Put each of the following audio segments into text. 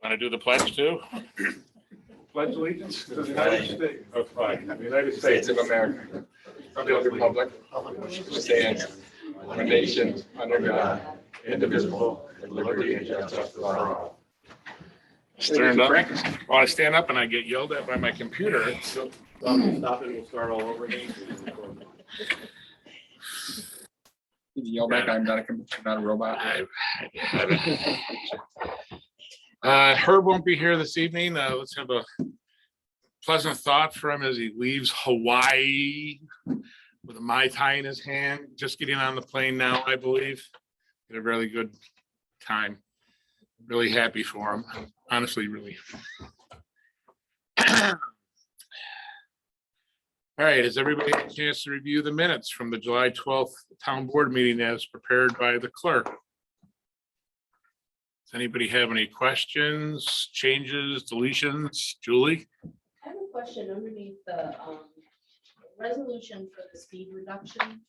Want to do the pledge too? Pledge allegiance to the United States of flag, the United States of America, and to the republic which stands one nation under God, indivisible, with liberty and justice for all. Stand up. Well, I stand up and I get yelled at by my computer. Stop it, we'll start all over again. Did you yell back, I'm not a robot? Herb won't be here this evening. Let's have a pleasant thought for him as he leaves Hawaii with a Mai Tai in his hand, just getting on the plane now, I believe. Had a really good time. Really happy for him. Honestly, really. All right, has everybody had a chance to review the minutes from the July 12th town board meeting as prepared by the clerk? Does anybody have any questions, changes, deletions? Julie? I have a question underneath the resolution for the speed reduction.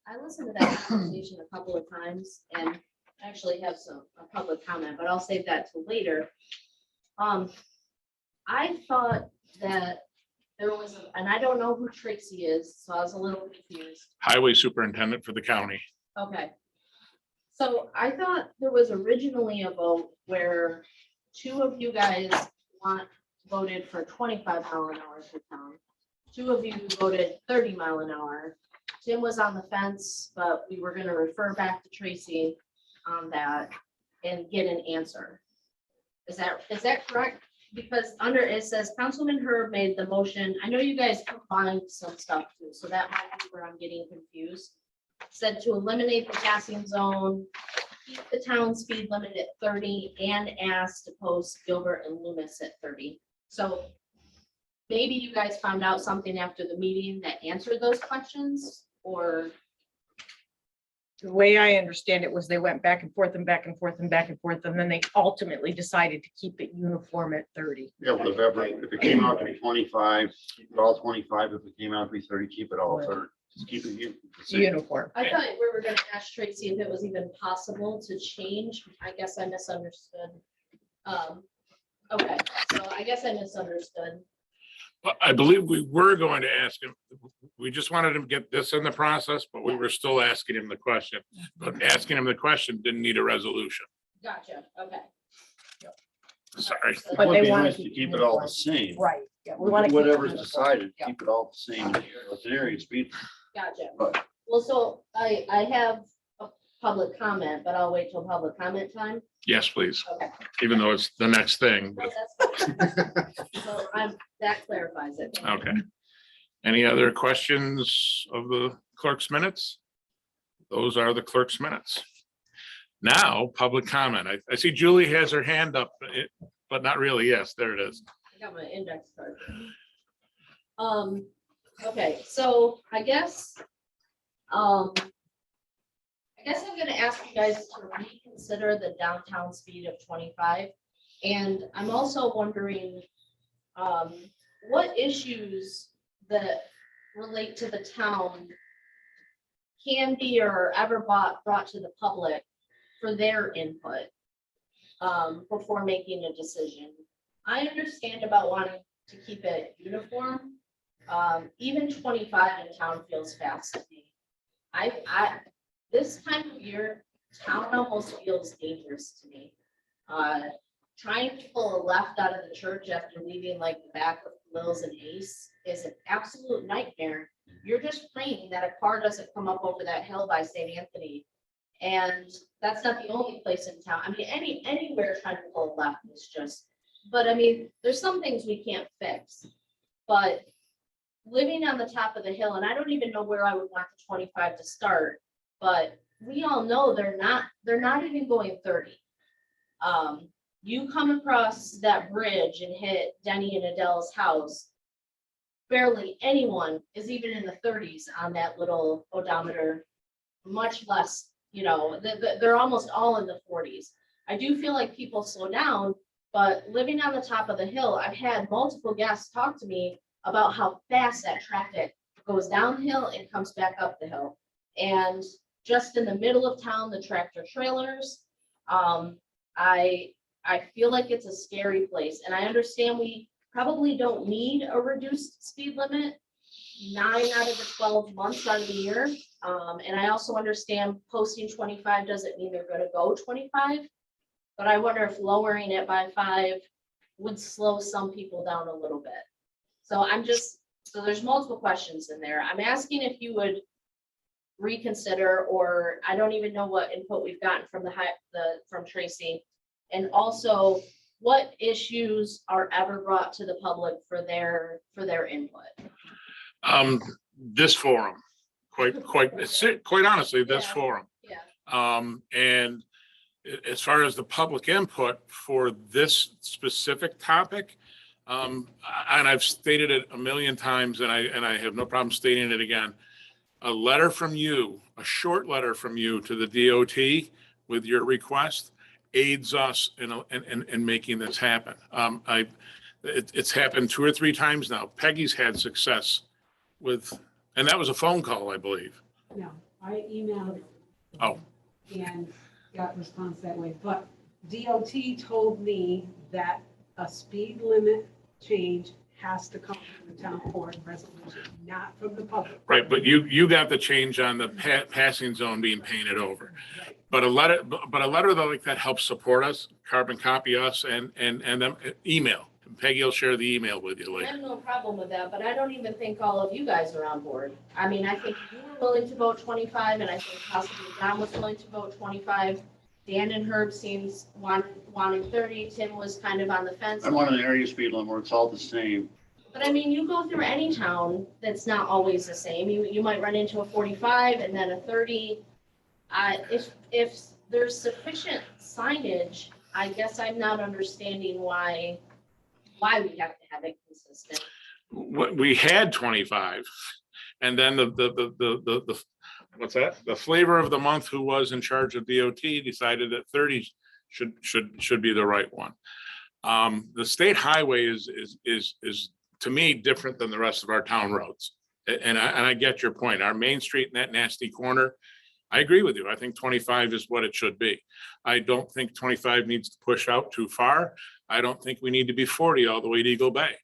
I listened to that conversation a couple of times and actually have a public comment, but I'll save that till later. I thought that there was, and I don't know who Tracy is, so I was a little confused. Highway superintendent for the county. Okay. So I thought there was originally a vote where two of you guys voted for 25 mph for town. Two of you voted 30 mph. Tim was on the fence, but we were gonna refer back to Tracy on that and get an answer. Is that correct? Because under it says Councilman Herb made the motion. I know you guys combined some stuff too, so that might be where I'm getting confused. Said to eliminate the passing zone, keep the town speed limit at 30, and asked to post Gilbert and Loomis at 30. So maybe you guys found out something after the meeting that answered those questions, or The way I understand it was they went back and forth and back and forth and back and forth, and then they ultimately decided to keep it uniform at 30. Yeah, well, if it came out to be 25, keep it all 25. If it came out to be 30, keep it all 30. Just keep it the same. Uniform. I thought we were gonna ask Tracy if it was even possible to change. I guess I misunderstood. Okay, so I guess I misunderstood. Well, I believe we were going to ask him. We just wanted him to get this in the process, but we were still asking him the question. But asking him the question didn't need a resolution. Gotcha, okay. Sorry. It But would they be wanna nice to keep it all the same. Right, yeah, we want to. Whatever's decided, Yeah. keep it all the same. It's an area speed. Gotcha. But Well, so I have a public comment, but I'll wait till public comment time. Yes, please. Okay. Even though it's the next thing. No, but- that's fine. So that clarifies it. Okay. Any other questions of the clerk's minutes? Those are the clerk's minutes. Now, public comment. I see Julie has her hand up, but not really. Yes, there it is. I got my index card. Okay, so I guess I'm gonna ask you guys to reconsider the downtown speed of 25. And I'm also wondering, what issues that relate to the town can be or ever brought to the public for their input before making a decision. I understand about wanting to keep it uniform. Even 25 in town feels fast to me. This time of year, town almost feels dangerous to me. Trying to pull a left out of the church after leaving like the back of Lil's and Ace is an absolute nightmare. You're just praying that a car doesn't come up over that hill by St. Anthony. And that's not the only place in town. I mean, anywhere trying to pull a left is just, but I mean, there's some things we can't fix. But living on the top of the hill, and I don't even know where I would want the 25 to start, but we all know they're not even going 30. You come across that bridge and hit Denny and Adele's house, barely anyone is even in the 30s on that little odometer, much less, they're almost all in the 40s. I do feel like people slow down, but living on the top of the hill, I've had multiple guests talk to me about how fast that traffic goes downhill and comes back up the hill. And just in the middle of town, the tractor trailers, I feel like it's a scary place, and I understand we probably don't need a reduced speed limit 9 out of the 12 months out of the year. And I also understand posting 25 doesn't mean they're gonna go 25. But I wonder if lowering it by 5 would slow some people down a little bit. So so there's multiple questions in there. I'm asking if you would reconsider, or I don't even know what input we've gotten from from Tracy. And also, what issues are ever brought to the public for their input? This forum, quite honestly, this Yeah. forum. Yeah. And as far as the public input for this specific topic, and I've stated it a million times, and I have no problem stating it again. A letter from you, a short letter from you to the DOT with your request aids us in making this happen. It's happened 2 or 3 times now. Peggy's had success with, and that was a phone call, I believe. No, I emailed. Oh. And got response that way, but DOT told me that a speed limit change has to come from the town board resolution, not from the public. Right, but you got the change on the passing zone being painted over. But a letter like that helps support us, carbon copy us, and then email. Peggy will share the email with you I later. have no problem with that, but I don't even think all of you guys are on board. I mean, I think you were willing to vote 25, and I think possibly John was willing to vote 25. Dan and Herb seems wanting 30. Tim was kind of on the fence. I want an area speed limit where it's all the same. But I mean, you go through any town that's not always the same. You might run into a 45 and then a 30. If there's sufficient signage, I guess I'm not understanding why we have to have it consistent. We had 25, and then the what's that? The flavor of the month, who was in charge of DOT, decided that 30 should be the right one. The state highway is to me different than the rest of our town roads, and I get your point. Our main street in that nasty corner, I agree with you. I think 25 is what it should be. I don't think 25 needs to push out too far. I don't think we need to be 40 all the way to Eagle Bay.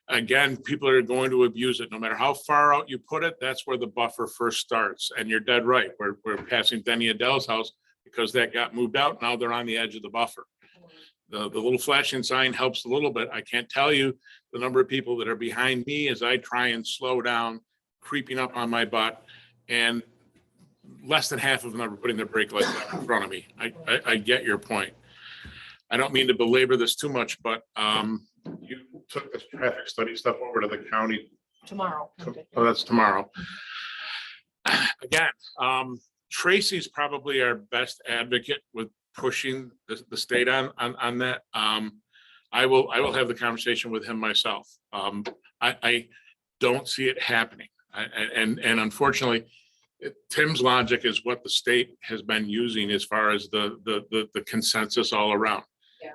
Again, people are going to abuse it. No matter how far out you put it, that's where the buffer first starts. And you're dead right. We're passing Denny Adele's house because that got moved out. Now they're on the edge of the buffer. The little flashing sign helps a little bit. I can't tell you the number of people that are behind me as I try and slow down, creeping up on my butt, and less than half of them are putting their brake lights up in front of me. I get your point. I don't mean to belabor this too much, but you took this traffic study stuff over to the county. Tomorrow. Oh, that's tomorrow. Again, Tracy's probably our best advocate with pushing the state on that. I will have the conversation with him myself. I don't see it happening. And unfortunately, Tim's logic is what the state has been using as far as the consensus all around. Yeah.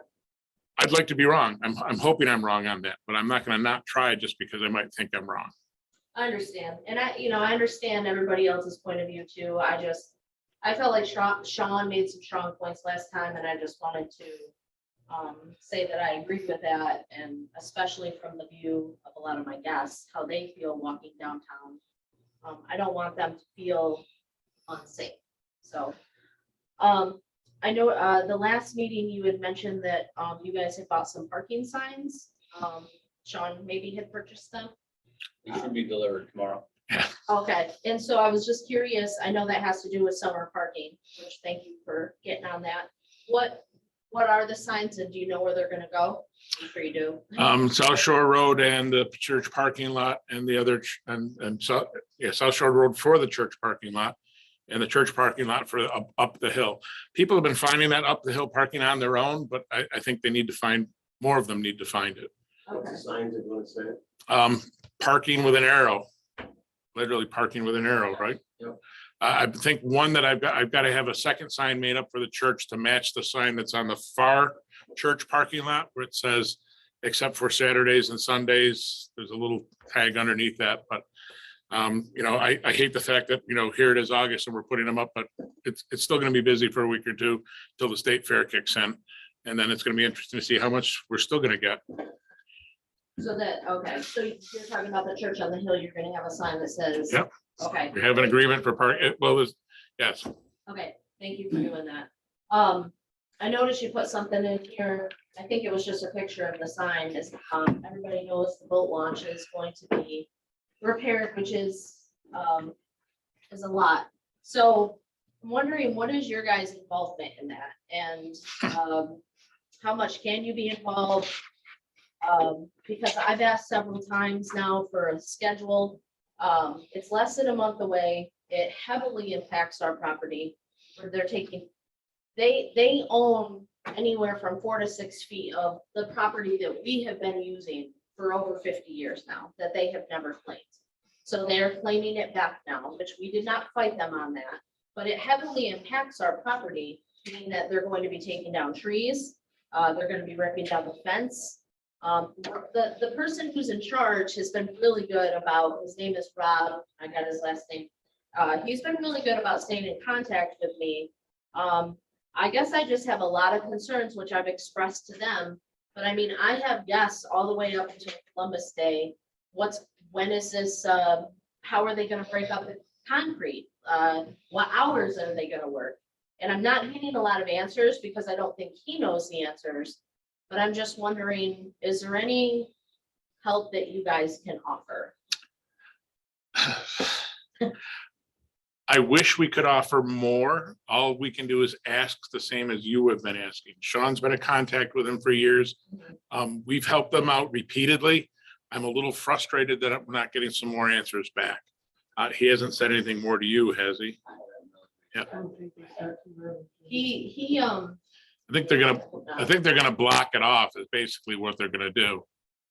I'd like to be wrong. I'm hoping I'm wrong on that, but I'm not going to not try just because I might think I'm wrong. I understand. And I understand everybody else's point of view too. I felt like Sean made some strong points last time, and I just wanted to say that I agree with that, and especially from the view of a lot of my guests, how they feel walking downtown. I don't want them to feel unsafe. So I know the last meeting you had mentioned that you guys had bought some parking signs. Sean maybe had purchased them. It should be delivered tomorrow. Okay, and so I was just curious, I know that has to do with summer parking, which thank you for getting on that. What are the signs, and do you know where they're gonna go? I'm sure you do. South Shore Road and the church parking lot, and the other, South Shore Road for the church parking lot, and the church parking lot for up the hill. People have been finding that up the hill parking on their own, but I think they need to find, more of them need to find it. Okay. Signs are going to say. Parking with an arrow, literally parking with an arrow, right? Yep. I think one that I've got to have a second sign made up for the church to match the sign that's on the far church parking lot where it says, except for Saturdays and Sundays. There's a little tag underneath that, but You know, I hate the fact that, you know, here it is August and we're putting them up, but it's still gonna be busy for a week or two till the state fair kicks in. And then it's gonna be interesting to see how much we're still gonna get. So that, okay, so you're talking about the church on the hill, you're gonna have a sign that says. Yep. Okay. We have an agreement for well, yes, Okay, thank you for doing that. I noticed you put something in here, I think it was just a picture of the sign, is, everybody knows the boat launch is going to be repaired, which is a lot. So I'm wondering, what is your guys' involvement in that? And, how much can you be involved? Because I've asked several times now for a schedule. It's less than a month away. It heavily impacts our property. Where they're taking, they own anywhere from 4 to 6 feet of the property that we have been using for over 50 years now, that they have never claimed. So they're claiming it back now, which we did not fight them on that, but it heavily impacts our property, meaning that they're going to be taking down trees. They're gonna be ripping down the fence. The person who's in charge has been really good about, his name is Rob, I got his last name. He's been really good about staying in contact with me. I guess I just have a lot of concerns, which I've expressed to them. But I mean, I have yes, all the way up until Columbus Day. When is this, how are they gonna break up the concrete? What hours are they gonna work? And I'm not getting a lot of answers because I don't think he knows the answers. But I'm just wondering, is there any help that you guys can offer? I wish we could offer more. All we can do is ask the same as you have been asking. Sean's been in contact with him for years. We've helped them out repeatedly. I'm a little frustrated that I'm not getting some more answers back. He hasn't said anything more to you, has he? I don't think they start too early. He I think they're gonna block it off is basically what they're gonna do.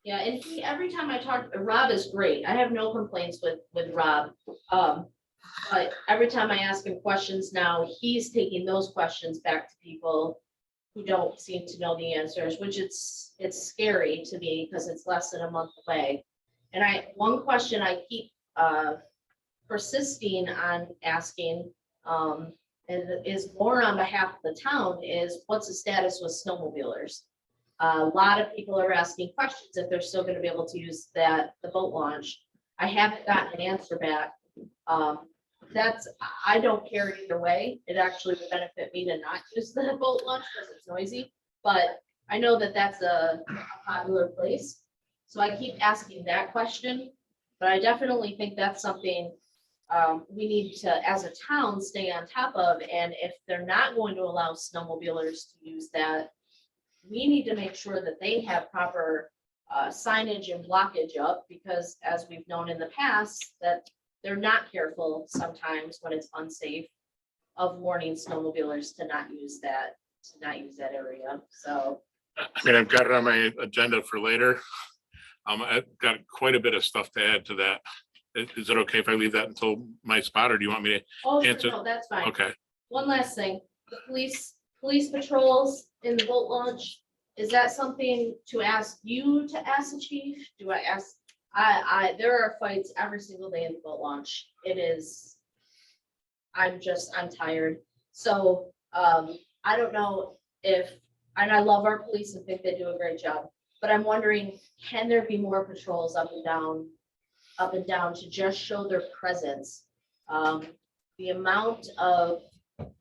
Yeah, and every time I talk, Rob is great. I have no complaints with Rob. But every time I ask him questions now, he's taking those questions back to people who don't seem to know the answers, which it's scary to me because it's less than a month away. And one question I keep persisting on asking, and is more on behalf of the town, is what's the status with snowmobilers? A lot of people are asking questions if they're still gonna be able to use the boat launch. I haven't gotten an answer back. I don't care either way. It actually would benefit me to not use the boat launch because it's noisy, but I know that that's a popular place. So I keep asking that question, but I definitely think that's something we need to, as a town, stay on top of. And if they're not going to allow snowmobilers to use that, we need to make sure that they have proper signage and blockage up, because as we've known in the past, that they're not careful sometimes when it's unsafe of warning snowmobilers to not use that area. So. I mean, I've got it on my agenda for later. I've got quite a bit of stuff to add to that. Is it okay if I leave that until my spot, or do you want me to? Oh, sure, answer? no, that's fine. Okay. One last thing, the police patrols in the boat launch, is that something to ask you to ask the chief? Do I ask? There are fights every single day in the boat launch. It is, I'm tired. So, I don't know if, and I love our police and think they do a great job, but I'm wondering, can there be more patrols up and down to just show their presence? The amount of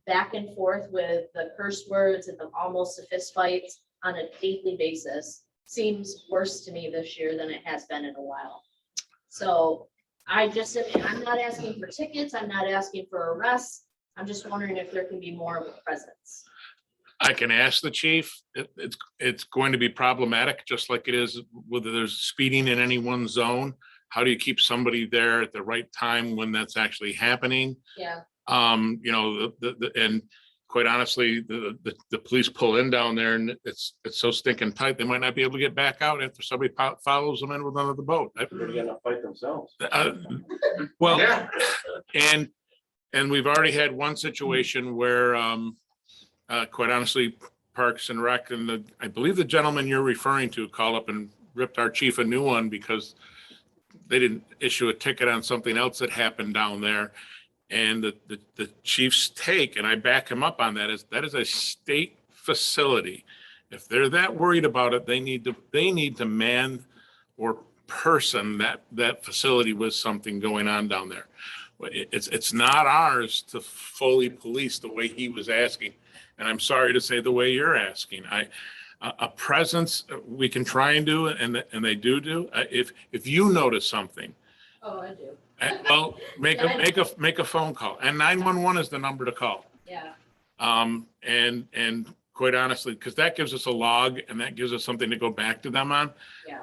back and forth with the curse words and the almost a fist fights on a daily basis seems worse to me this year than it has been in a while. So I'm not asking for tickets. I'm not asking for arrests. I'm just wondering if there can be more of a presence. I can ask the chief. It's going to be problematic, just like it is whether there's speeding in any one zone. How do you keep somebody there at the right time when that's actually happening? Yeah. You know, and quite honestly, the police pull in down there and it's so stinking tight, they might not be able to get back out after somebody follows them in with another boat. They're gonna get in a fight themselves. Well, Yeah. and we've already had one situation where, quite honestly, Parks and Rec and I believe the gentleman you're referring to called up and ripped our chief a new one because they didn't issue a ticket on something else that happened down there. And the chief's take, and I back him up on that, is a state facility. If they're that worried about it, they need to man or person that facility with something going on down there. It's not ours to fully police the way he was asking. And I'm sorry to say the way you're asking. A presence, we can try and do it, and they do. If you notice something, Oh, I do. well, make a phone call, and 911 is the number to call. Yeah. And quite honestly, because that gives us a log and that gives us something to go back to them on. Yeah.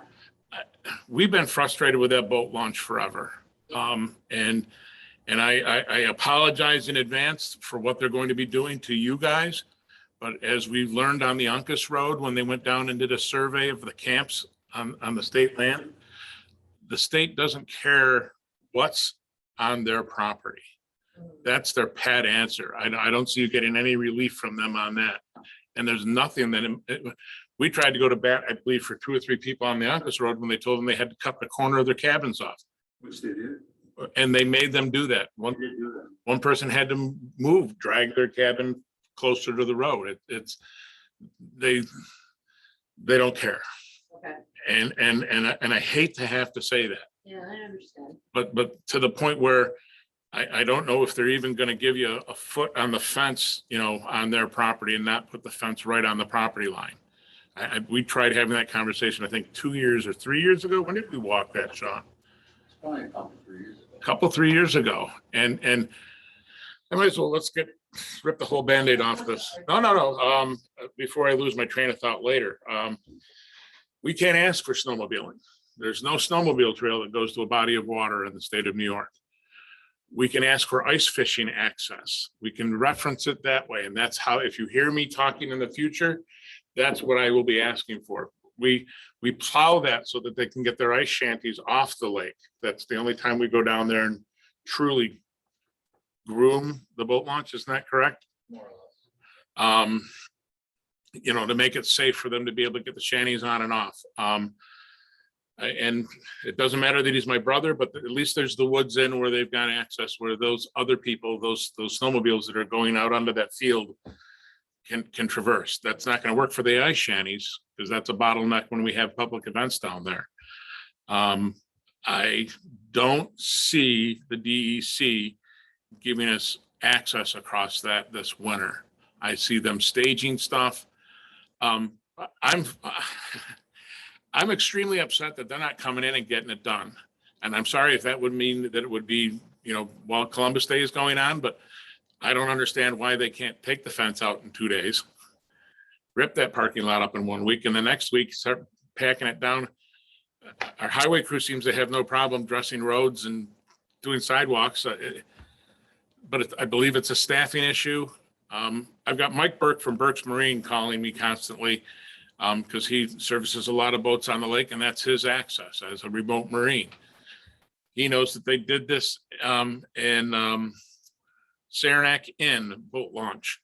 We've been frustrated with that boat launch forever. And I apologize in advance for what they're going to be doing to you guys. But as we learned on the Uncas Road, when they went down and did a survey of the camps on the state land, the state doesn't care what's on their property. That's their pat answer. I don't see you getting any relief from them on that. And there's nothing that, we tried to go to bat, I believe, for 2 or 3 people on the Uncas Road when they told them they had to cut the corner of their cabins off. Which they did. And they made them do that. They did do that. One person had to move, drag their cabin closer to the road. They don't care. Okay. And I hate to have to say that, Yeah, I understand. but to the point where I don't know if they're even going to give you a foot on the fence, on their property and not put the fence right on the property line. We tried having that conversation, I think 2 years or 3 years ago. When did we walk that, Sean? It's probably a couple, 3 years ago. Couple, 3 years ago. And I might as well, rip the whole Band-Aid off this. No. Before I lose my train of thought later. We can't ask for snowmobiling. There's no snowmobile trail that goes to a body of water in the state of New York. We can ask for ice fishing access. We can reference it that way. And that's how, if you hear me talking in the future, that's what I will be asking for. We plow that so that they can get their ice shanties off the lake. That's the only time we go down there and truly groom the boat launch. Isn't that correct? More or less. To make it safe for them to be able to get the shanties on and off. And it doesn't matter that he's my brother, but at least there's the woods in where they've got access, where those other people, those snowmobiles that are going out onto that field can traverse. That's not going to work for the ice shanties because that's a bottleneck when we have public events down there. I don't see the DEC giving us access across that this winter. I see them staging stuff. I'm extremely upset that they're not coming in and getting it done. And I'm sorry if that would mean that it would be, while Columbus Day is going on, but I don't understand why they can't take the fence out in 2 days, rip that parking lot up in 1 week, and the next week start packing it down. Our highway crew seems to have no problem dressing roads and doing sidewalks. But I believe it's a staffing issue. I've got Mike Burke from Burke's Marine calling me constantly because he services a lot of boats on the lake, and that's his access as a remote Marine. He knows that they did this in Saranac Inn boat launch.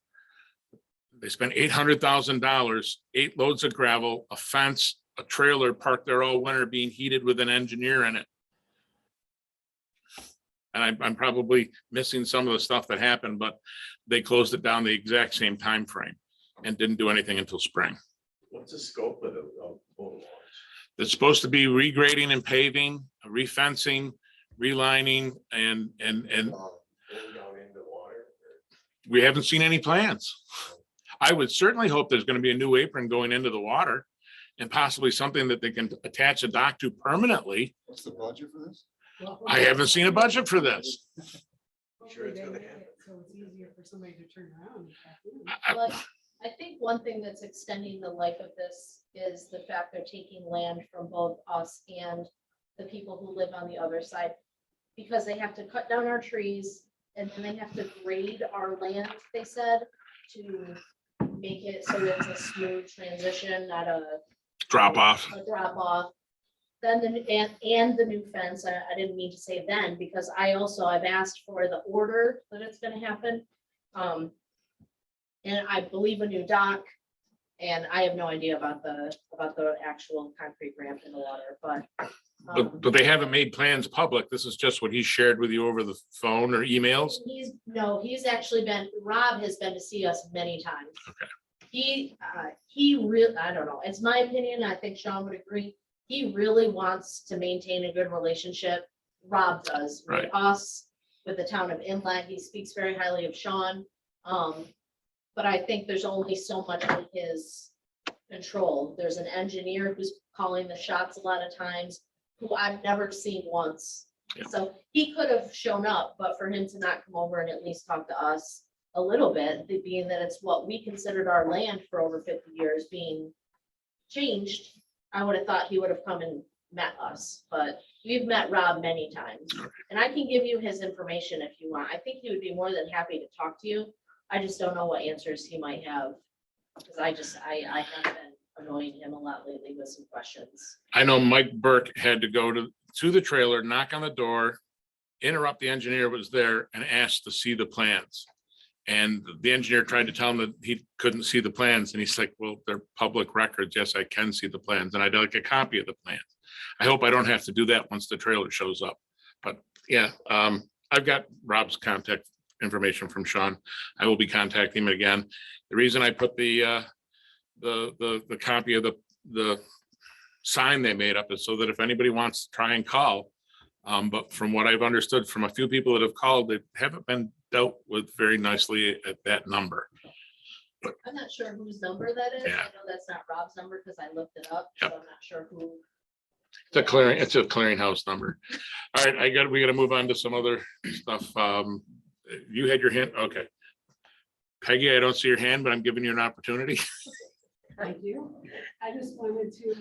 They spent $800,000, 8 loads of gravel, a fence, a trailer parked there all winter being heated with an engineer in it. And I'm probably missing some of the stuff that happened, but they closed it down the exact same time frame and didn't do anything until spring. What's the scope of the boat launch? It's supposed to be regrading and paving, refencing, relining, and Going down into the water? we haven't seen any plans. I would certainly hope there's going to be a new apron going into the water and possibly something that they can attach a dock to permanently. What's the budget for this? I haven't seen a budget for this. Sure it's gonna Hopefully they make happen. it So it's easier for somebody to turn around. and back in. But I think one thing that's extending the life of this is the fact they're taking land from both us and the people who live on the other side. Because they have to cut down our trees and then they have to grade our land, they said, to make it so that it's a smooth transition, not a Drop off. a drop off. Then and the new fence, I didn't mean to say then, because I've asked for the order that it's gonna happen. And I believe a new dock, And I have no idea about the actual concrete ramp in the water, but. But they haven't made plans public. This is just what he shared with you over the phone or emails. He's actually been, Rob has been to see us many times. Okay. He really, I don't know, it's my opinion, I think Sean would agree. He really wants to maintain a good relationship. Rob does with Right. us, with the town of Inlet. He speaks very highly of Sean. But I think there's only so much in his control. There's an engineer who's calling the shots a lot of times, who I've never seen once. Yeah. So he could have shown up, but for him to not come over and at least talk to us a little bit, being that it's what we considered our land for over 50 years being changed, I would have thought he would have come and met us, but we've met Rob many times. And I can give you his information if you want. I think he would be more than happy to talk to you. I just don't know what answers he might have. Because I have been annoying him a lot lately with some questions. I know Mike Burke had to go to the trailer, knock on the door, interrupt the engineer who was there and ask to see the plans. And the engineer tried to tell him that he couldn't see the plans. And he's like, well, they're public records. Yes, I can see the plans. And I'd like a copy of the plans. I hope I don't have to do that once the trailer shows up. But yeah, I've got Rob's contact information from Sean. I will be contacting him again. The reason I put the copy of the sign they made up is so that if anybody wants to try and call, but from what I've understood from a few people that have called, they haven't been dealt with very nicely at that number. I'm not sure whose number that is. I Yeah. know that's not Rob's number because I looked it up, so I'm not sure who. It's a clearinghouse number. All right, we gotta move on to some other stuff. You had your hand, okay. Peggy, I don't see your hand, but I'm giving you an opportunity. Thank you. I just wanted to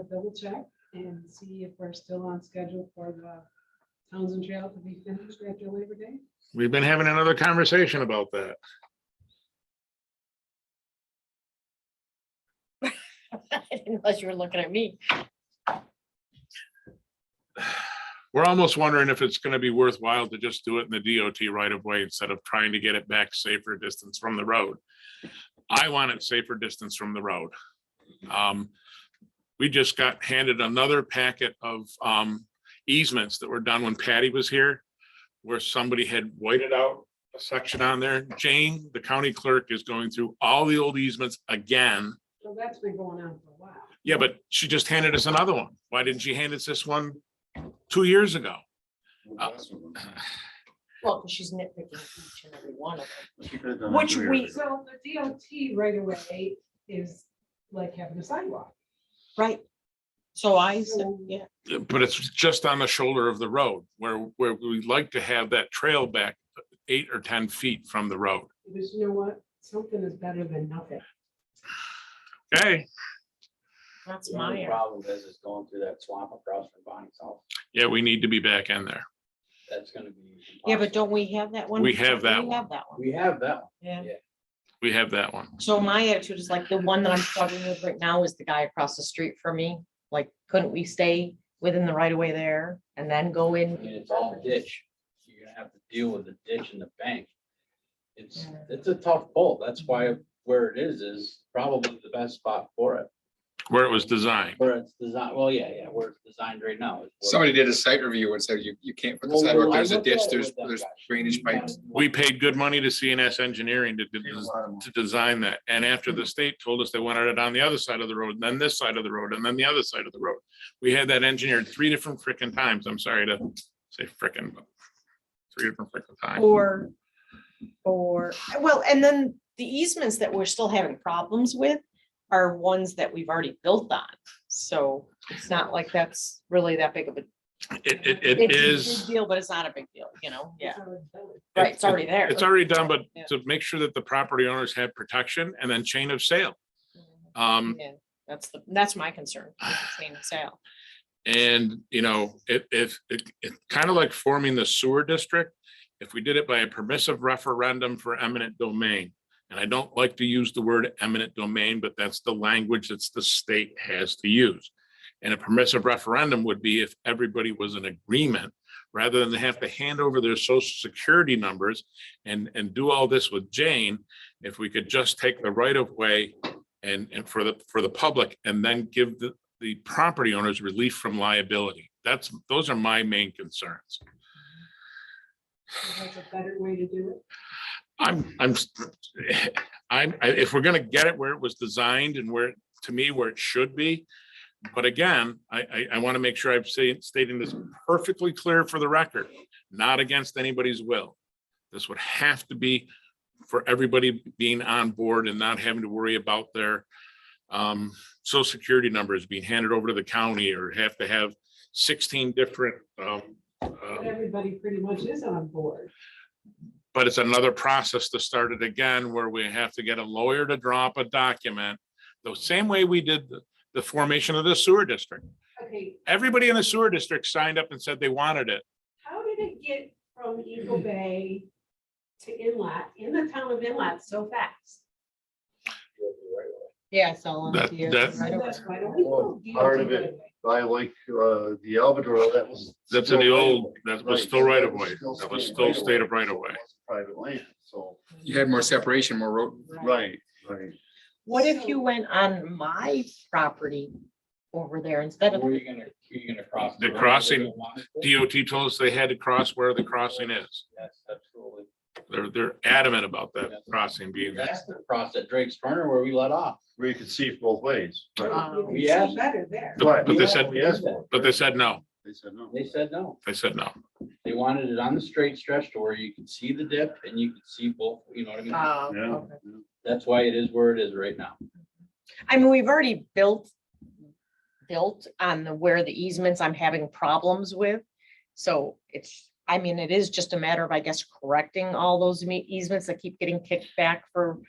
double check and see if we're still on schedule for the Townsend Trail to be finished after Labor Day. We've been having another conversation about that. I didn't realize you were looking at me. We're almost wondering if it's gonna be worthwhile to just do it in the DOT right of way instead of trying to get it back safer distance from the road. I want it safer distance from the road. We just got handed another packet of easements that were done when Patty was here, where somebody had whited out a section on there. Jane, the county clerk, is going through all the old easements again. So that's been going on for a while. Yeah, but she just handed us another one. Why didn't she hand us this one 2 years ago? Well, 'cause she's nitpicking each and every one of them. She could've done Which it we- earlier. So the DOT right away is like having a sidewalk. Right. So I said, So- yeah, But it's just on the shoulder of the road where we'd like to have that trail back 8 or 10 feet from the road. Because you know what? Something is better than nothing. Okay, that's The only my, problem is going through that swamp across from Bonnie's house. yeah, we need to be back in there. That's gonna be. yeah, but don't we have that one? We have that We one. have that one, We have that one. yeah. We have that one. So my attitude is like the one that I'm struggling with right now is the guy across the street from me. Like, couldn't we stay within the right of way there and then go I in? mean, it's all ditch. You're gonna have to deal with the ditch and the bank. It's a tough pull. That's why where it is probably the best spot for it. Where it was designed. Where it's designed, well, yeah, where it's designed right now. is where- Somebody did a site review and said you can't put the Well, sidewalk, I there's a looked ditch, at it there's with them guys. drainage pipes. We paid good money to CNS Engineering to design that. And after the state told us they wanted it on the other side of the road, then this side of the road, and then the other side of the road. We had that engineered 3 different frickin' times. I'm sorry to say frickin', but 3 different frickin' times. Or, well, and then the easements that we're still having problems with are ones that we've already built on. So it's not like that's really that big of a. It It's a big is, deal, but it's not a big deal, you know, yeah, It's already done. right, it's already there. it's already done, but Yeah. to make sure that the property owners have protection and then chain of sale. Yeah, that's my concern, with the chain of sale. And, you know, it's kind of like forming the sewer district. If we did it by a permissive referendum for eminent domain, and I don't like to use the word eminent domain, but that's the language that the state has to use. And a permissive referendum would be if everybody was in agreement, rather than have to hand over their social security numbers and do all this with Jane. If we could just take the right of way and for the public, and then give the property owners relief from liability. Those are my main concerns. That's a better way to do it. If we're gonna get it where it was designed and where, to me, where it should be. But again, I want to make sure I'm stating this perfectly clear for the record, not against anybody's will. This would have to be for everybody being on board and not having to worry about their social security numbers being handed over to the county, or have to have 16 different. But everybody pretty much is on board. But it's another process to start it again, where we have to get a lawyer to draw up a document, the same way we did the formation of the sewer district. Okay, Everybody in the sewer district signed up and said they wanted it. how did it get from Eagle Bay to Inlet, in the town of Inlet so fast? Yeah, it's all on That- here. that- Right over. That's why don't we go Part of DOT it. right away? By like, the Albatross, that was. That's in the still old, right-of-way. that was Right, still right of that was way. still That was state still right-of-way, state of right so of way. it wasn't private land, so, You had more separation, more road. right. What if you went on my property over there instead of, Where are you gonna cross? The road? crossing, DOT told us they had to cross where the crossing is. Yes, absolutely. They're adamant about that crossing being there. That's the cross at Drake's Corner where we let off. Where you could see it both ways. Right. You can Yeah. see better there. But they said, We asked for it. but they said no. They said no. They said no. They said no. They wanted it on the straight stretch to where you could see the dip and you could see both, you know what I mean? Yeah. okay. That's why it is where it is right now. I mean, we've already built on where the easements I'm having problems with. So I mean, it is just a matter of, I guess, correcting all those easements that keep getting kicked back for.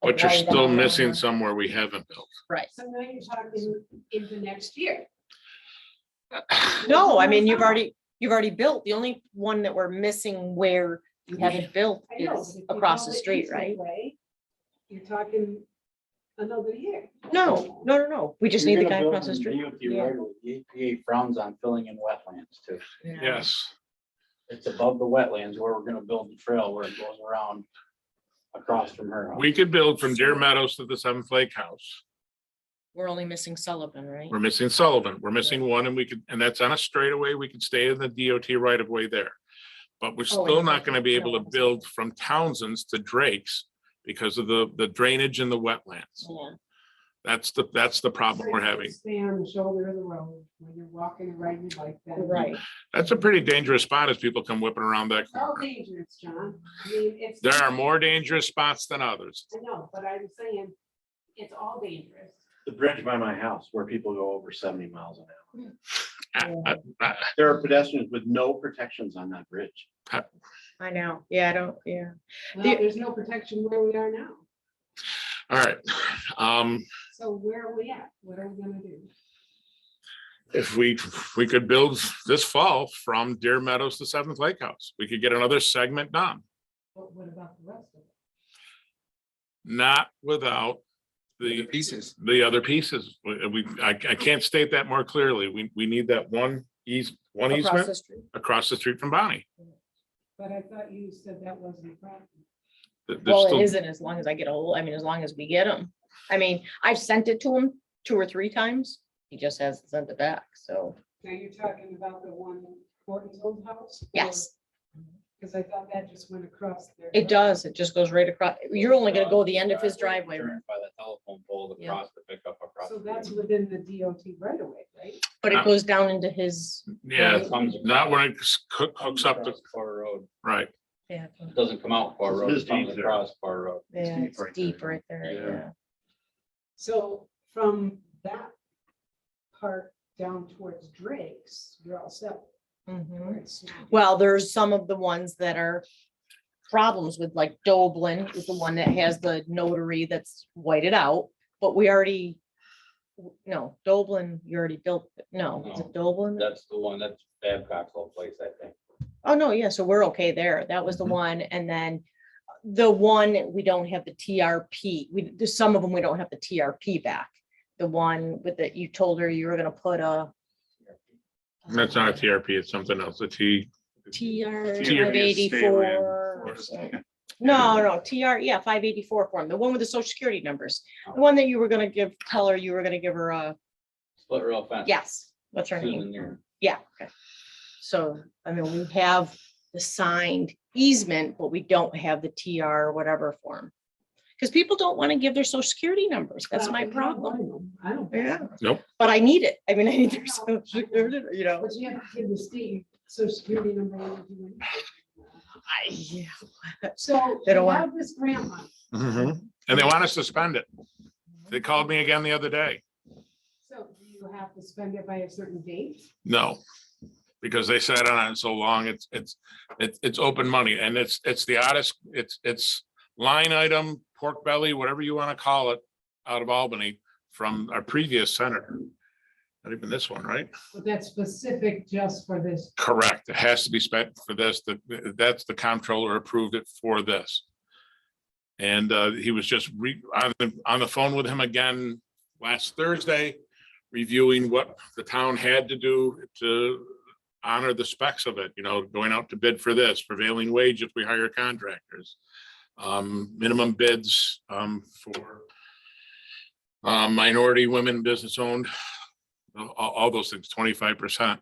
But you're Right still down missing there. somewhere we haven't built. Right. So now you're talking into next year. No, I mean, you've already built. The only one that we're missing where you haven't built I know, is but if you across build the it street, easement right? way, You're talking another year. No. We just need the guy across the street. Yeah. The EPA frowns on filling in wetlands too. Yes. It's above the wetlands where we're gonna build the trail where it goes around across from her house. We could build from Deer Meadows to the Seventh Lake House. We're only missing Sullivan, right? We're missing Sullivan. We're missing one, and that's on a straightaway. We could stay in the DOT right of way there. But we're still and not gonna be able to Townsend's. build from Townsend's to Drake's because of the drainage in the wetlands. Yeah. That's the problem we're having. Stay on the shoulder of the road when you're walking or riding your bike. then. Right. That's a pretty dangerous spot as people come whipping around that It's all corner. dangerous, John. I mean, it's. There are more dangerous spots than others. I know, but I'm saying, it's all dangerous. The bridge by my house where people go over 70 miles an hour. I- There are pedestrians with no protections on that bridge. I know. Yeah, Well, The- there's no protection where we are now. All right. So where are we at? What are we gonna do? If we could build this fall from Deer Meadows to Seventh Lake House, we could get another segment done, What about the rest of it? not without The pieces. the other pieces. I can't state that more clearly. We need that one across easement the street. across the street from Bonnie. But I thought you said that wasn't a problem. There's Well, still- it isn't as long as I get a hold, I mean, as long as we get them. I mean, I've sent it to him 2 or 3 times. He just hasn't sent it back, so, Now you're talking about the one Horton's old house? yes, Because I thought that just went across there. it does. It just goes right across. You're only gonna go the end of his driveway. Turn by the telephone pole to Yeah. cross the pickup across. So the that's road. within the DOT right away, right? But it goes down into his, Yeah, It comes not when it across- hooks up to, across Car Road. right. yeah, It doesn't come out Car Road, It's it comes deep there. across Car Road. yeah, deep it's right deep there. right there, Yeah. yeah. So from that part down towards Drake's, you're all set. Mhm. where it's not- Well, there's some of the ones that are problems with, like Doblin is the one that has the notary that's whited out, but we already. No, Doblin, you already built, no, is it Doblin? That's the one, that's Babcock's old place, I think. Oh, no, yeah, so we're okay there. That was the one, and then the one, we don't have the TRP. There's some of them, we don't have the TRP back. The one with that you told her you were gonna put a. That's not a TRP, it's something else. A TR TRP is stay 84. away. No, TR, yeah, 584 form, the one with the social security numbers. The one that you were gonna tell her you were gonna give her a, Split rail fence. yes, what's her Susan name? there. Yeah, okay. So, I mean, we have the signed easement, but we don't have the TR or whatever form. Because people don't want to give their social security numbers. That's my problem. I don't. Yeah. But I need it. I mean, I need their social security, you know. But you have to give the state social security number. when you do anything. So They don't we want- have this grant money. And they want us to spend it. They called me again the other day. So do you have to spend it by a certain date? No, because they sat on it so long, it's open money and it's the oddest, it's line item, pork belly, whatever you want to call it, out of Albany from our previous senator. Not even this one, right? But that's specific just for this. Correct. It has to be spent for this. That's the comptroller approved it for this. And he was just on the phone with him again last Thursday, reviewing what the town had to do to honor the specs of it, you know, going out to bid for this, prevailing wage if we hire contractors. Minimum bids for minority women, business owned, all those things, 25%.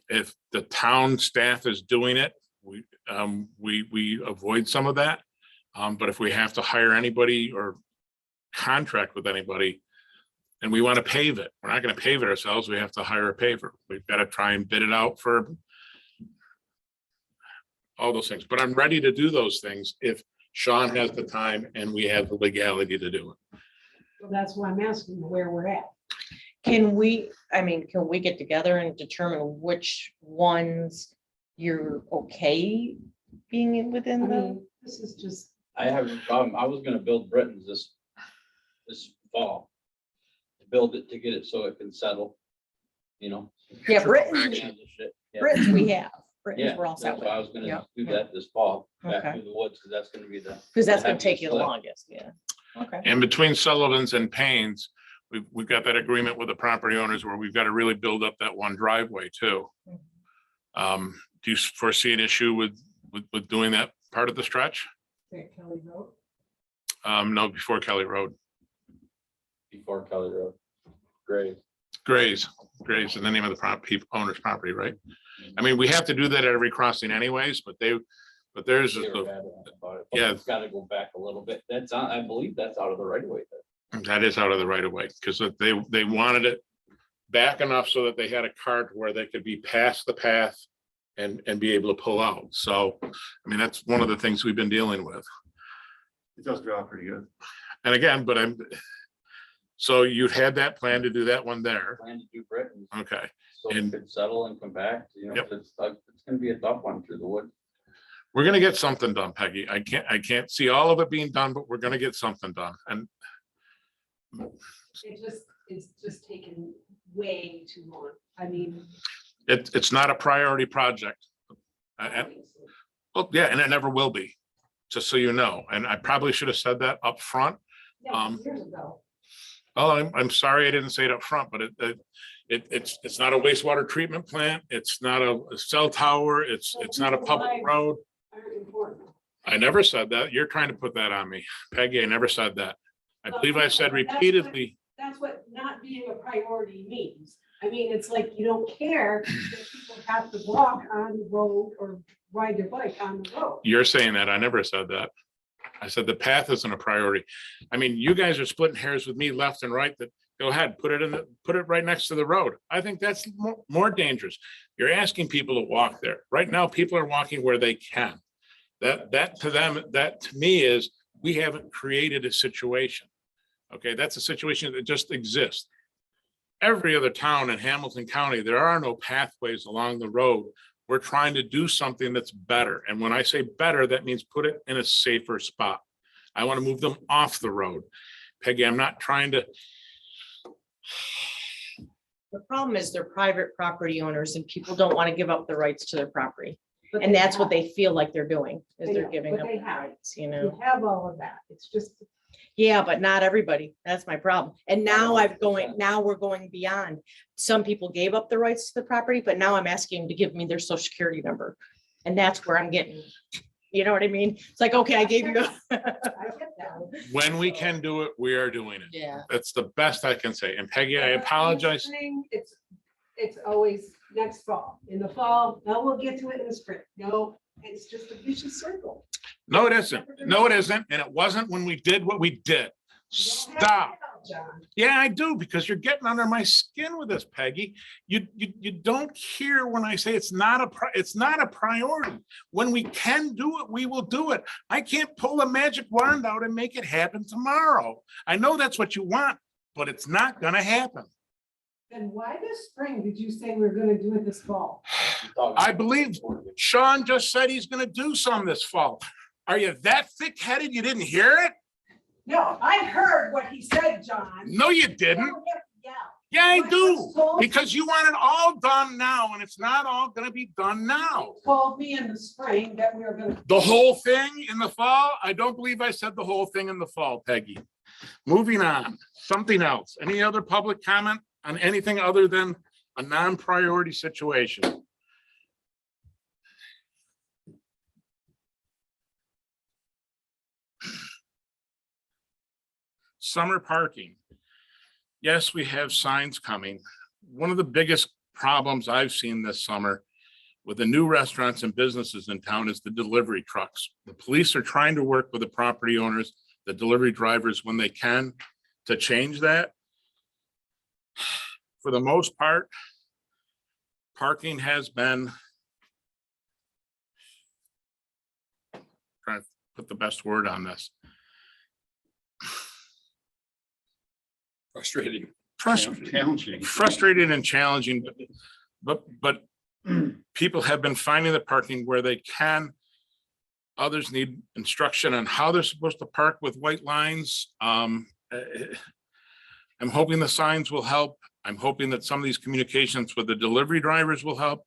If the town staff is doing it, we avoid some of that. But if we have to hire anybody or contract with anybody, and we want to pave it, we're not going to pave it ourselves. We have to hire a paver. We've got to try and bid it out for all those things. But I'm ready to do those things if Sean has the time and we have the legality to do it. So that's why I'm asking where we're at. Can we get together and determine which ones you're okay being I within the? mean, this is just, I have a problem. I was gonna build Britton's this fall. To build it, to get it so it can settle, you know. Yeah, Britton's, Yeah. Britton's we have. Britton's Yeah, we're all that's set why I with. was gonna Yeah, do yeah. that this fall, back Okay. through the woods, because that's gonna be the. Because that's gonna take you the heaviest lift. longest, yeah. Okay. And between Sullivan's and Payne's, we've got that agreement with the property owners where we've got to really build up that one driveway too. Do you foresee an issue with doing that part of the stretch? that Kelly wrote. No, before Kelly Road. Before Kelly Road. Great. Graves is the name of the owner's property, right? I mean, we have to do that at every crossing anyways, but there's, They were adamant about it, but Yeah. It's gotta go back a little bit. That's, I believe that's out of the right of way there. that is out of the right of way, because they wanted it back enough so that they had a cart where they could be past the path and be able to pull out. So, I mean, that's one of the things we've been dealing with. It does drop pretty good. And again, so you had that plan to do that one there. Plan to do Britton's, Okay, so it And- could settle and come back, you know, Yep. it's gonna be a tough one through the woods. we're gonna get something done, Peggy. I can't see all of it being done, but we're gonna get something done. And It's just taken way too long. I mean. it's not a priority project. Well, yeah, and it never will be, just so you know. And I probably should have said that up front. Yeah, years ago. Oh, I'm sorry I didn't say it up front, but it's not a wastewater treatment plant. It's not a cell tower. It's not a public road. Aren't important. I never said that. You're trying to put that on me. Peggy, I never said that. I believe I said That's what- repeatedly, That's what not being a priority means. I mean, it's like you don't care that people have to walk on the road or ride their bike on the road. you're saying that. I never said that. I said the path isn't a priority. I mean, you guys are splitting hairs with me left and right. That go ahead, put it right next to the road. I think that's more dangerous. You're asking people to walk there. Right now, people are walking where they can. That to me is, we haven't created a situation. Okay, that's a situation that just exists. Every other town in Hamilton County, there are no pathways along the road. We're trying to do something that's better. And when I say better, that means put it in a safer spot. I want to move them off the road. Peggy, I'm not trying to. The problem is they're private property owners and people don't want to give up the rights to their property. But And they that's what have- they feel like they're doing, is They they're know, giving but up they their have. rights, you You know? have all of that. It's just, Yeah, but not everybody. That's my problem. And now now we're going beyond. Some people gave up the rights to the property, but now I'm asking them to give me their social security number. And that's where I'm getting, You know what I mean? It's like, okay, I gave you. I get that. When we can do it, we are doing it. Yeah. That's the best I can say. And Peggy, I But in the apologize. spring, it's always next fall. In the fall, no, we'll get to it in the spring. No, it's just a vicious circle. No, it isn't. No, it isn't. And it wasn't when we did what we did. You don't have to Stop. tell, John. Yeah, I do, because you're getting under my skin with this, Peggy. You don't hear when I say it's not a priority. When we can do it, we will do it. I can't pull a magic wand out and make it happen tomorrow. I know that's what you want, but it's not gonna happen. Then why this spring did you say we were gonna do it this fall? I believe Sean just said he's gonna do some this fall. Are you that thick-headed you didn't hear it? No, I heard what he said, John. No, you didn't. Yeah. Yeah, I What do. was told- Because you want it all done now, and it's not all gonna be done now. Told me in the spring that we were gonna. The whole thing in the fall? I don't believe I said the whole thing in the fall, Peggy. Moving on, something else. Any other public comment on anything other than a non-priority situation? Summer parking. Yes, we have signs coming. One of the biggest problems I've seen this summer with the new restaurants and businesses in town is the delivery trucks. The police are trying to work with the property owners, the delivery drivers when they can to change that. For the most part, parking has been, trying to put the best word on this. Frustrating. Challenging. Frustrating and challenging, but people have been finding the parking where they can. Others need instruction on how they're supposed to park with white lines. I'm hoping the signs will help. I'm hoping that some of these communications with the delivery drivers will help.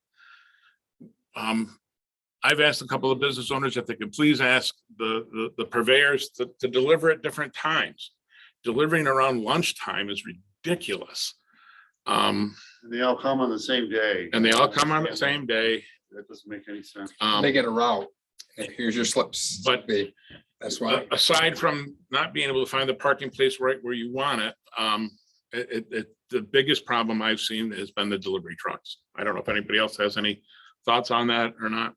I've asked a couple of business owners if they could please ask the purveyors to deliver at different times. Delivering around lunchtime is ridiculous. They all come on the same day. And they all come on the same day. That doesn't make any sense. They get a route. And here's your slips. But- That's why. Aside from not being able to find the parking place right where you want it, the biggest problem I've seen has been the delivery trucks. I don't know if anybody else has any thoughts on that or not.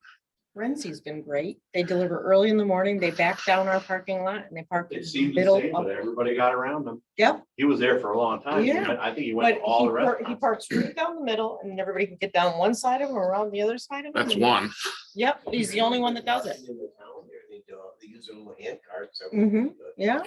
Renzi's been great. They deliver early in the morning. They back down our parking lot and they park in It the seemed the middle. same, but everybody got around him. Yep, He was there for a long time. Yeah. But I think he but went to all the he restaurants. parks straight down the middle and everybody can get down one side of him or around the other side of him. That's one. Yep, he's the only one that does it. In the town here, they use little hand carts. Mhm. Yeah,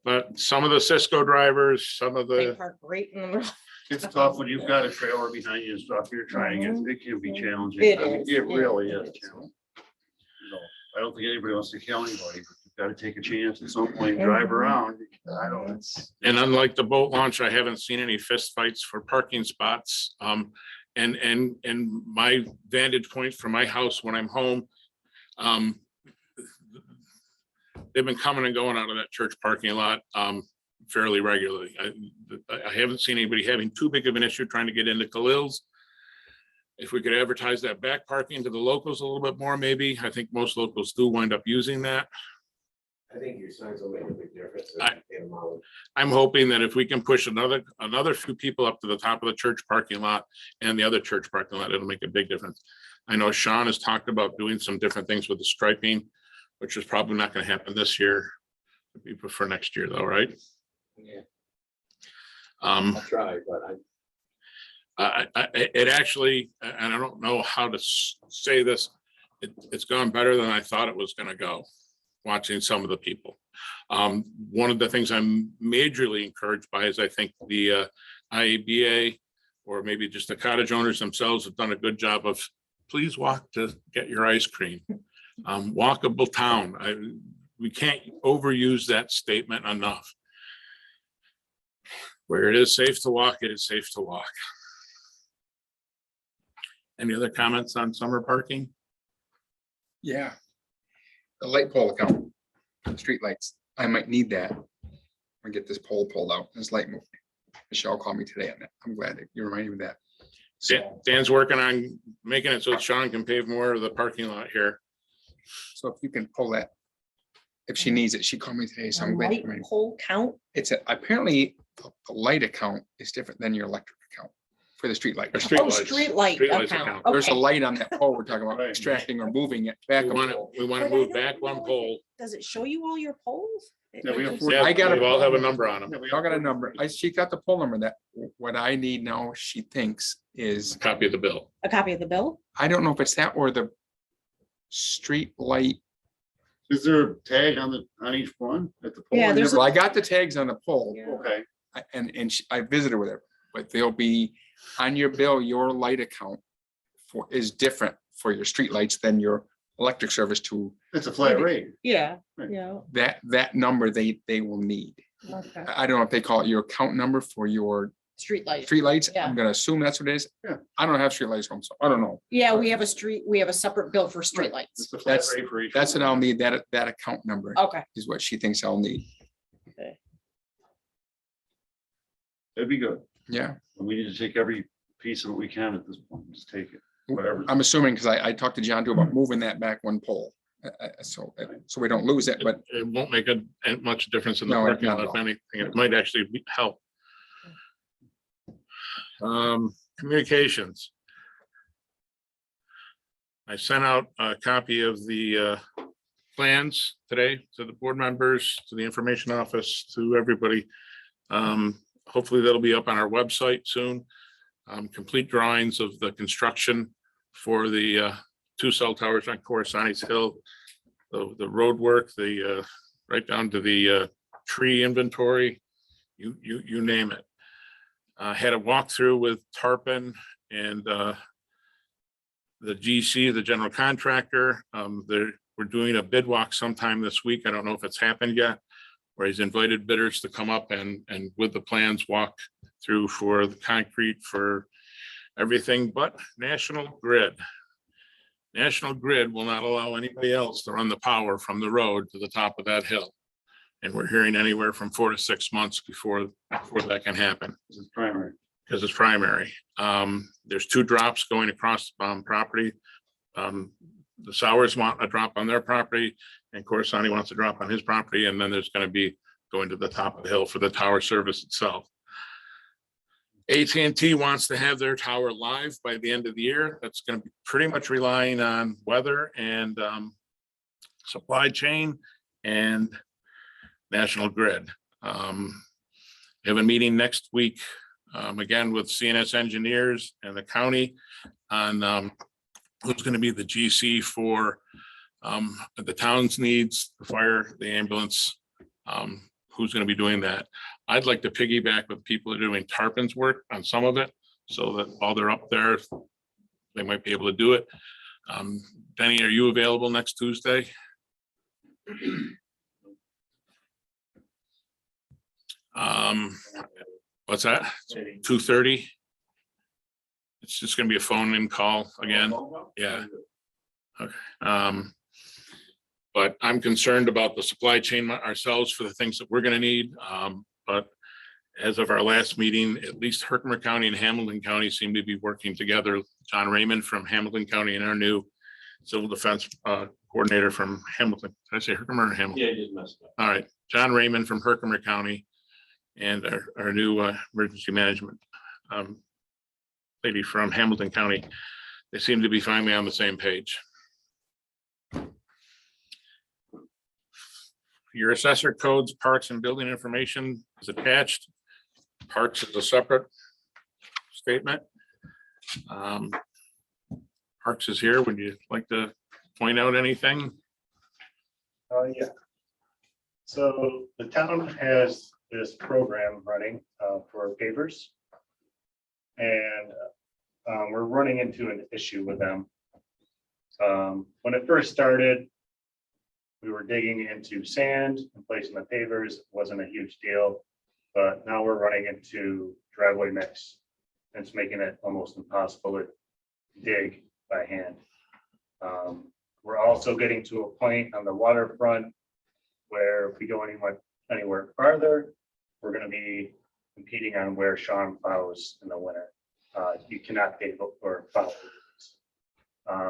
But some of the Cisco drivers, some of they the, park right in the middle. It's tough when you've got a trailer behind you and stuff. You're trying it. It can be challenging. It I mean, is. It really It is. is. challenging. You know, I don't think anybody wants to kill anybody, but you've got to take a chance at some point, and drive around. I don't, it's. and unlike the boat launch, I haven't seen any fist fights for parking spots. And my vantage point from my house when I'm home, they've been coming and going out of that church parking lot fairly regularly. I haven't seen anybody having too big of an issue trying to get into Khalil's. If we could advertise that back parking to the locals a little bit more, maybe. I think most locals do wind up using that. I think your signs will make a big difference. I'm hoping that if we can push another few people up to the top of the church parking lot and the other church parking lot, it'll make a big difference. I know Sean has talked about doing some different things with the striping, which is probably not going to happen this year. We prefer next year though, right? Yeah, Um, I'll try, but it actually, and I don't know how to say this, it's gone better than I thought it was gonna go, watching some of the people. One of the things I'm majorly encouraged by is I think the IABA, or maybe just the cottage owners themselves, have done a good job of, please walk to get your ice cream. Walkable town. We can't overuse that statement enough. Where it is safe to walk, it is safe to walk. Any other comments on summer parking? Yeah. The light pole account, street lights. I might need that. I get this pole pulled out, this light moved. Michelle called me today on that. I'm glad that you reminded me of that. So, Dan's working on making it so Sean can pave more of the parking lot here. So if you can pull that, if she needs it, she called me today, so A I'm glad. light pole count? It's apparently the light account is different than your electric account for the street light. Or street Oh, lights. street light Streetlights account. There's a Okay. light on that pole we're talking about Right. extracting or moving it back. We a want to, pole. we want to But I move don't back one know if pole. Does it show you all your poles? Yeah, we have four- Yeah, I got they a- all have a number on them. Yeah, we I got a number. She got the pole number that what I need now, she thinks is, Copy of the bill. A copy of the bill? I don't know if it's that or the street light. Is there a tag on each one at the pole? Yeah, I there's Well, never- I got the tags on the pole. Okay, And I visited with her, but they'll be on your bill, your light account is different for your street lights than your electric service to it's a flat rate. Yeah, Right. yeah. that number they will need. Okay. I don't know if they call it your account number for your Street light. street lights. Yeah. I'm gonna assume that's what it is. Yeah. I don't have street lights home, so I don't know. Yeah, we have a separate bill for street lights. It's a flat That's- rate for each. That's what one. I'll need, that account number Okay. is what she thinks I'll need. That'd be good. Yeah. We need to take every piece of it we can at this point, just take it, whatever. I'm assuming, because I talked to John too about moving that back one pole. So we don't lose it, but It won't make a much difference in the No, parking not lot, at if all. anything. It might actually help. Communications. I sent out a copy of the plans today to the board members, to the information office, to everybody. Hopefully that'll be up on our website soon. Complete drawings of the construction for the 2 cell towers on Corsani's Hill, the road work, the right down to the tree inventory, you name it. Had a walkthrough with Tarpon and the GC, the general contractor. We're doing a bid walk sometime this week. I don't know if it's happened yet, where he's invited bidders to come up and with the plans walk through for the concrete, for everything but National Grid. National Grid will not allow anybody else to run the power from the road to the top of that hill. And we're hearing anywhere from 4 to 6 months before that can happen, This is primary. because it's primary. There's 2 drops going across property. The Sowers want a drop on their property, and Corsani wants a drop on his property, and then there's gonna be going to the top of the hill for the tower service itself. AT&T wants to have their tower live by the end of the year. That's gonna be pretty much relying on weather and supply chain and National Grid. We have a meeting next week, again with CNS engineers and the county on who's going to be the GC for the town's needs, the fire, the ambulance, who's going to be doing that. I'd like to piggyback with people that are doing Tarpon's work on some of it, so that while they're up there, they might be able to do it. Denny, are you available next Tuesday? What's that? 2:30? It's just gonna be a phone in call again. Yeah. But I'm concerned about the supply chain ourselves for the things that we're gonna need. But as of our last meeting, at least Herkimer County and Hamilton County seem to be working together. John Raymond from Hamilton County and our new civil defense coordinator from Hamilton. Did I say Herkimer or Hamilton? Yeah, you just messed up. All right, John Raymond from Herkimer County and our new emergency management lady from Hamilton County. They seem to be finally on the same page. Your assessor codes, parks and building information is attached. Parks is a separate statement. Parks is here. Would you like to point out anything? Yeah. So the town has this program running for pavers. And we're running into an issue with them. When it first started, we were digging into sand and placing the pavers. It wasn't a huge deal, but now we're running into driveway mix. And it's making it almost impossible to dig by hand. We're also getting to a point on the waterfront where if we go anywhere farther, we're gonna be competing on where Sean plows in the winter. You cannot pave or plow.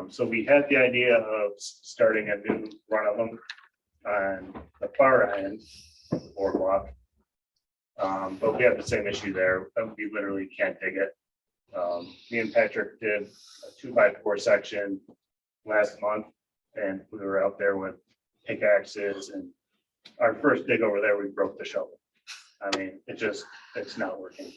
So we had the idea of starting a new run of them on the far end of the boardwalk. But we have the same issue there. We literally can't dig it. Me and Patrick did a 2x4 section last month, and we were out there with pickaxes, and our first dig over there, we broke the shovel. I mean, it's not working.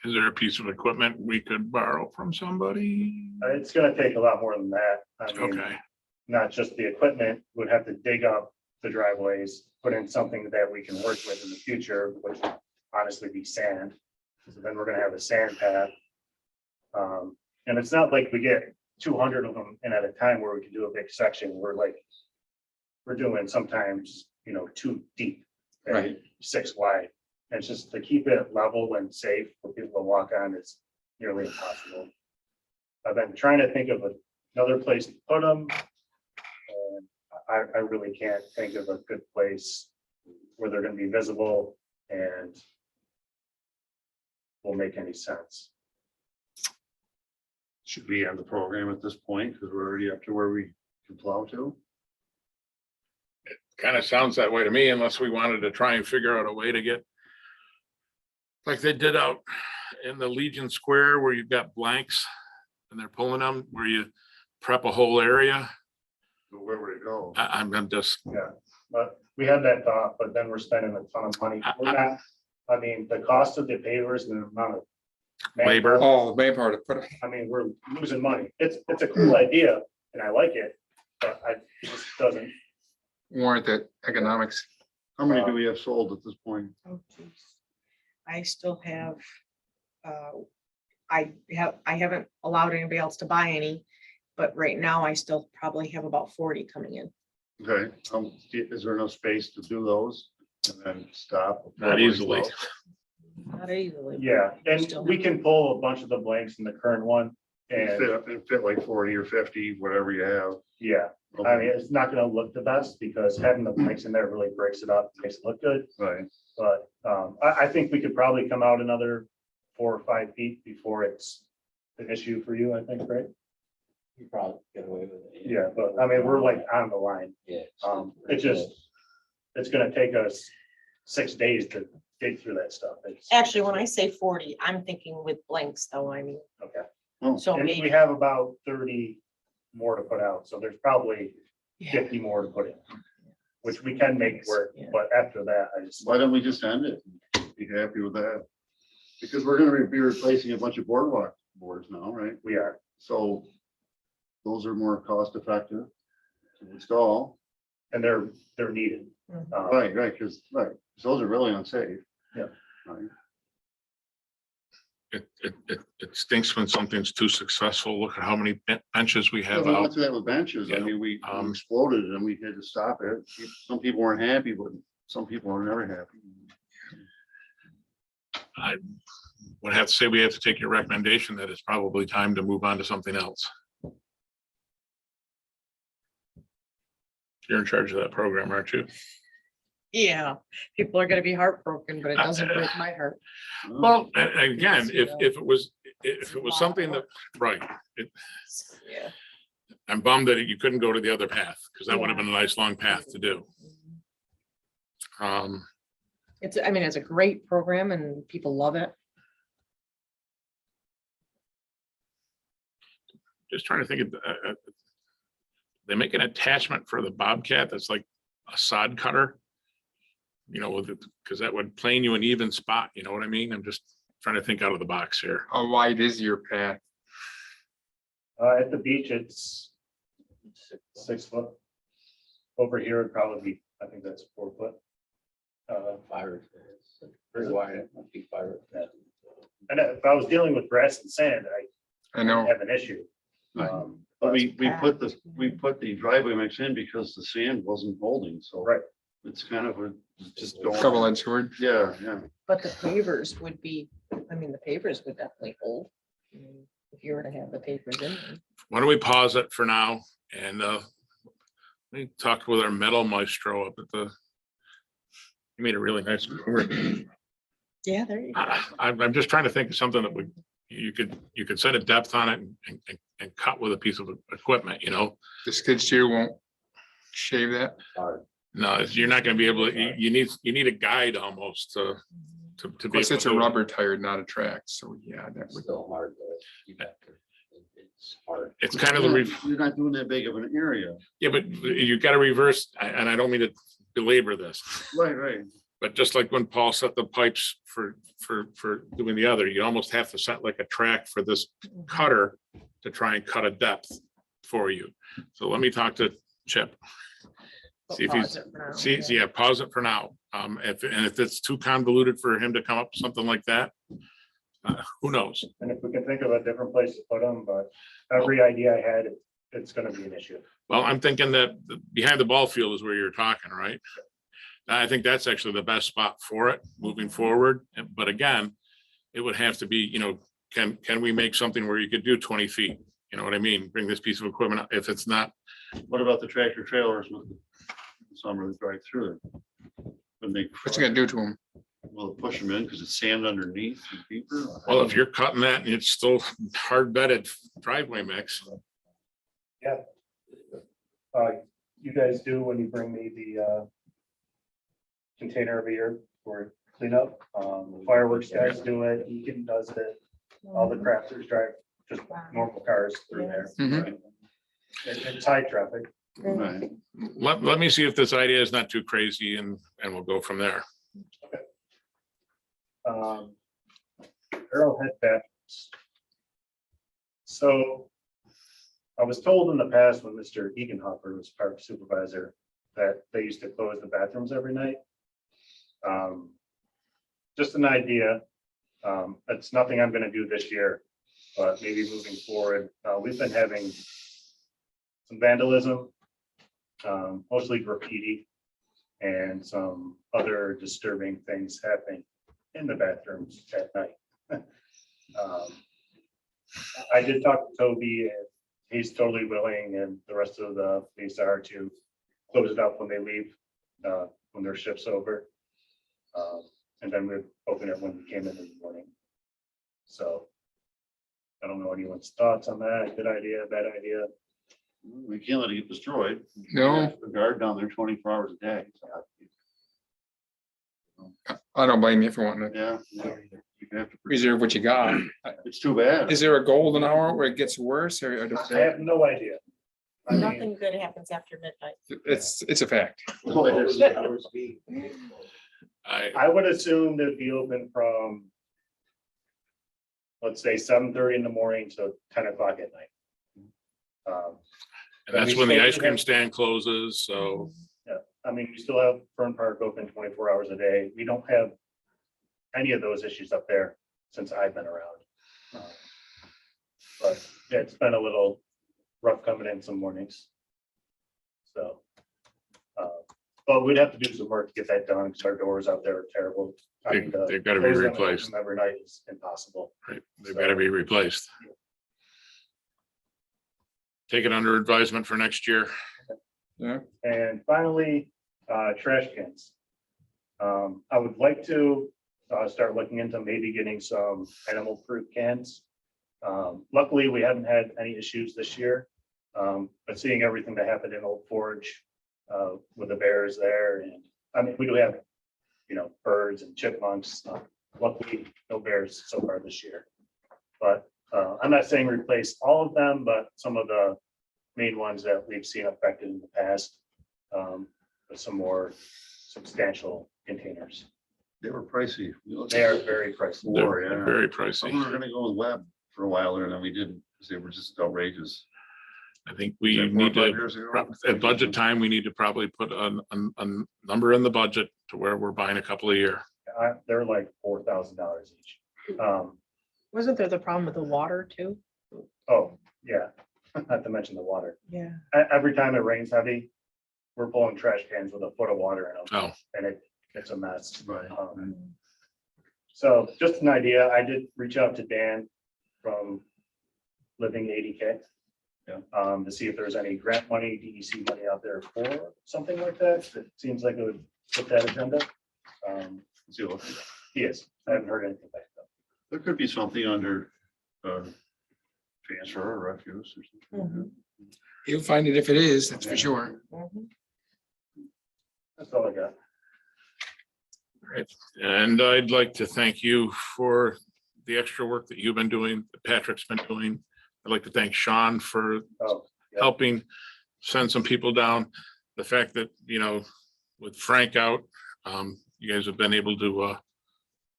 Is there a piece of equipment we could borrow from somebody? It's gonna take a lot more than that. I mean, Okay, not just the equipment, would have to dig up the driveways, put in something that we can work with in the future, which would honestly be sand. So then we're gonna have a sand path. And it's not like we get 200 of them in at a time where we can do a big section. We're doing sometimes, 2 deep. and Right. 6 wide. And it's just to keep it level and safe for people to walk on, it's nearly impossible. I've been trying to think of another place to put them. And I really can't think of a good place where they're gonna be visible and will make any sense. Should be on the program at this point, because we're already up to where we can plow to. kind of sounds that way to me, unless we wanted to try and figure out a way to get like they did out in the Legion Square where you've got blanks and they're pulling them, where you prep a whole area. But where would it go? I'm just, But we had that thought, but then we're spending a ton of money. We're not, I mean, the cost of the pavers and the amount of Labor. Oh, the main part of put it. I mean, we're losing money. It's a cool idea and I like it, but it just doesn't. Warrant that economics. How many do we have sold at this point? Oh, geez. I still have, I haven't allowed anybody else to buy any, but right now I still probably have about 40 coming in. Okay, is there enough space to do those and then stop? not easily. Not easily. Yeah, and Still we have- can pull a bunch of the blanks in the current one And and fit like 40 or 50, whatever you have. yeah, I mean, it's not gonna look the best because having the blanks in there really breaks it up, makes it look good. Right. But I think we could probably come out another 4 or 5 feet before it's an issue for you, I think, right? You probably get away with it. Yeah, but I mean, we're like on the line. Yeah. It's gonna take us 6 days to dig through that stuff. It's, Actually, when I say 40, I'm thinking with blanks though, I mean, okay. so And we maybe. have about 30 more to put out, so there's probably Yeah. 50 more to put in, which we can make work, Yeah. but after that, I just, Why don't we just end it? Be happy with that. Because we're gonna be replacing a bunch of boardwalk boards now, right? we are. So those are more cost effective to install. And they're needed. Mhm. Right, because those are really unsafe. Yeah. Right. It stinks when something's too successful. Look at how many benches we Yeah, have we went out. through that with benches. I Yeah. mean, we Um, exploded and we had to stop it. Some people weren't happy, but some people are never happy. I would have to say we have to take your recommendation that it's probably time to move on to something else. You're in charge of that program, aren't you? Yeah, people are gonna be heartbroken, but it doesn't break my heart. Well, and again, if it was something that, right, Yeah. I'm bummed that you couldn't go to the other path, because that would have been a nice long path to do. I mean, it's a great program and people love it. Just trying to think of, they make an attachment for the Bobcat that's like a sod cutter. With it, because that would plane you an even spot, you know what I mean? I'm just trying to think out of the box here. How wide is your path? At the beach, it's 6 foot. Over here, it'd probably be, I think that's 4 foot. Fire. Very wide, it might be fire. And if I was dealing with grass and sand, I I know. have an issue. Right. Um, But we put the driveway mix in because the sand wasn't holding, so. Right. It's kind of a, just Double-edged sword. Yeah. But the pavers would be, I mean, the pavers would definitely hold. I mean, if you were to have the pavers in there. Why don't we pause it for now and we talked with our metal maestro up at the. He made a really nice. Yeah, there you go. I'm just trying to think of something that would You could set a depth on it and cut with a piece of equipment, you know? The skid steer won't shave that. No, you're not gonna be able to, you need a guide almost to be. Plus, able it's to a do it. rubber tire, not a track. So yeah, that It's would. still hard to keep up. It's hard. It's kind of the, You're not doing that big of an area. yeah, but you gotta reverse, and I don't mean to belabor this, Right. but just like when Paul set the pipes for doing the other, you almost have to set like a track for this cutter to try and cut a depth for you. So let me talk to Chip. See if he's, yeah, pause it for now. If it's too convoluted for him to come up with something like that, who knows? And if we can think of a different place to put them, but every idea I had, it's gonna be an issue. Well, I'm thinking that behind the ball field is where you're talking, right? I think that's actually the best spot for it moving forward. But again, it would have to be, you know, can we make something where you could do 20 feet? You know what I mean? Bring this piece of equipment up. If it's not, What about the tractor trailers with the summer that drive through it? When they, What you gonna do to them? will it push them in because it's sand underneath and deeper? well, if you're cutting that and it's still hard bedded driveway mix. You guys do when you bring me the container every year for cleanup. The fireworks guys do it, Egan does it, all the crafters drive just normal cars through there. Mhm. It's high traffic. Right. Let me see if this idea is not too crazy and we'll go from there. Arrowhead bathrooms. So I was told in the past when Mr. Eganhofer was park supervisor that they used to close the bathrooms every night. Just an idea. It's nothing I'm gonna do this year, but maybe moving forward. We've been having some vandalism, mostly graffiti and some other disturbing things happening in the bathrooms at night. I did talk to Toby and he's totally willing, and the rest of the police are, to close it up when they leave, when their shift's over. And then we'd open it when we came in the morning. So I don't know anyone's thoughts on that. Good idea, bad idea. We can't let it get destroyed. No. The guard down there 24 hours a day. I don't blame you for wanting to Yeah. You have to. reserve what you got. It's too bad. Is there a golden hour where it gets worse or I have no idea. I mean, Nothing good happens after midnight. it's a fact. I would assume they'd be open from, let's say, 7:30 in the morning to 10 o'clock at night. And that's when the ice cream stand closes, so. Yeah, I mean, we still have Fern Park open 24 hours a day. We don't have any of those issues up there since I've been around. But yeah, it's been a little rough coming in some mornings. So, but we'd have to do some work to get that done because our doors out there are terrible. I mean, They've got to be close them and open replaced, them every night is impossible. right? They've got to be replaced. Take it under advisement for next year. And finally, trash cans. I would like to start looking into maybe getting some animal proof cans. Luckily, we haven't had any issues this year. But seeing everything that happened in Old Forge with the bears there, and I mean, we do have, you know, birds and chipmunks. Luckily, no bears so far this year. But I'm not saying replace all of them, but some of the main ones that we've seen affected in the past, with some more substantial containers. They were pricey. They are very pricey. They're very We pricey. were gonna go with web for a while there and then we didn't because they were just outrageous. I think Was we that 4 or need 5 to, years ago? at budget time, we need to probably put a number in the budget to where we're buying a couple a year. They're like $4,000 each. Wasn't there the problem with the water too? Oh, yeah, not to mention the water. Yeah. Every time it rains heavy, we're pulling trash cans with a foot of water in them, Oh, and it's a mess. Right. So just an idea, I did reach out to Dan from Living 80K. To see if there's any grant money, DEC money out there for something like that. It seems like it would fit that agenda. See, look, He is. I haven't heard anything back though. there could be something under transfer or refuse or something. Mhm. You'll find it if it is, that's for sure. Mhm. That's all I got. Right. And I'd like to thank you for the extra work that you've been doing, that Patrick's been doing. I'd like to thank Sean for Oh, yeah. helping send some people down. The fact that, with Frank out, you guys have been able to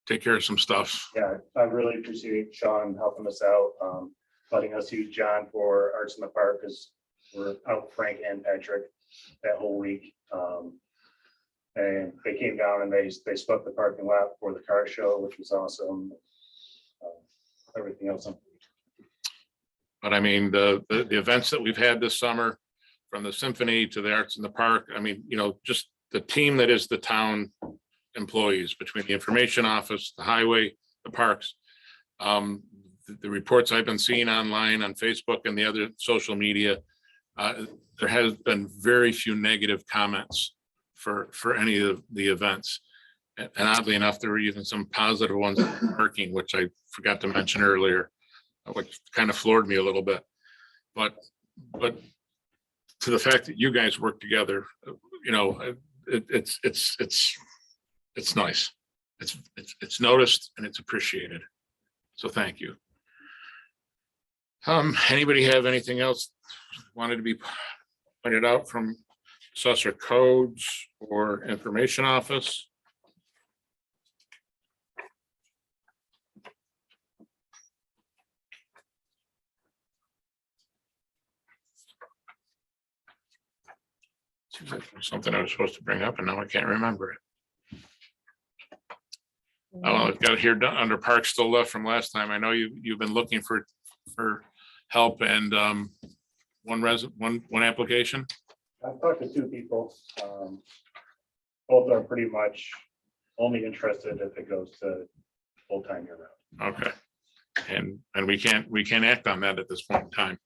take care of some stuff. Yeah, I really appreciate Sean helping us out, letting us use John for Arts in the Park, because we're out Frank and Patrick that whole week. And they came down and they swept the parking lot for the car show, which was awesome. Everything else. But I mean, the events that we've had this summer, from the symphony to the Arts in the Park, I mean, just the team that is the town employees, between the information office, the highway, the parks. The reports I've been seeing online on Facebook and the other social media, there has been very few negative comments for any of the events. And oddly enough, there were even some positive ones working, which I forgot to mention earlier, which kind of floored me a little bit. But to the fact that you guys work together, it's nice. It's noticed and it's appreciated. So thank you. Anybody have anything else wanted to be pointed out from assessor codes or information office? Seems like there's something I was supposed to bring up and now I can't remember it. Oh, I've got it here done under parks still left from last time. I know you've been looking for help and one application. I've talked to two people. Both are pretty much only interested if it goes to full-time year round. Okay. And we can't act on that at this point in time.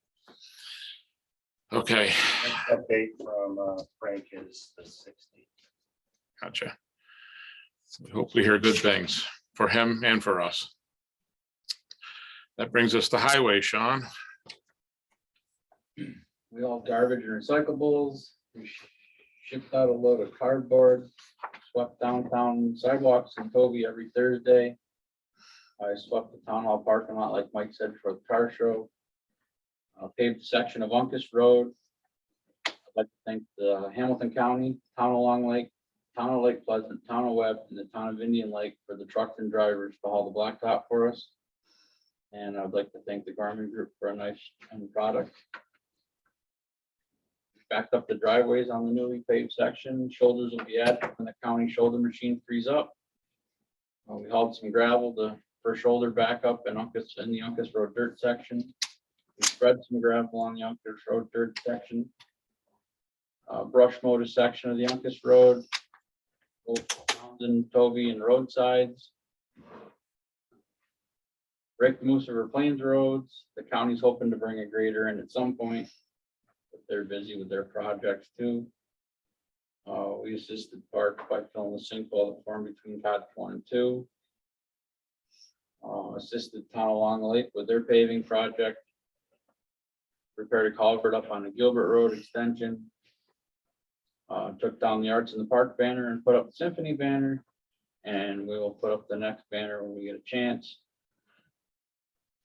Okay, Next update from Frank is the 16th. gotcha. We hope we hear good things for him and for us. That brings us to highway, Sean. We all garbage and recyclables. We shipped out a load of cardboard, swept downtown sidewalks in Toby every Thursday. I swept the town hall parking lot, like Mike said, for the car show. Paved a section of Uncas Road. I'd like to thank the Hamilton County, Town of Long Lake, Town of Lake Pleasant, Town of Webb, and the Town of Indian Lake for the trucks and drivers to haul the blacktop for us. And I'd like to thank the Garmin Group for a nice end product. Backed up the driveways on the newly paved section. Shoulders will be added when the county shoulder machine frees up. We hauled some gravel for shoulder backup in the Uncas Road dirt section. We spread some gravel on the Uncas Road dirt section. Brush mowed a section of the Uncas Road, both Townsend, Toby, and roadsides. Raked most of our Plains roads. The county's hoping to bring a grader in at some point, but they're busy with their projects too. We assisted Park by filling the sinkhole that formed between Cottage 1 and 2. Assisted Town along the lake with their paving project. Repaired a culvert up on the Gilbert Road extension. Took down the Arts in the Park banner and put up the Symphony banner. And we will put up the next banner when we get a chance.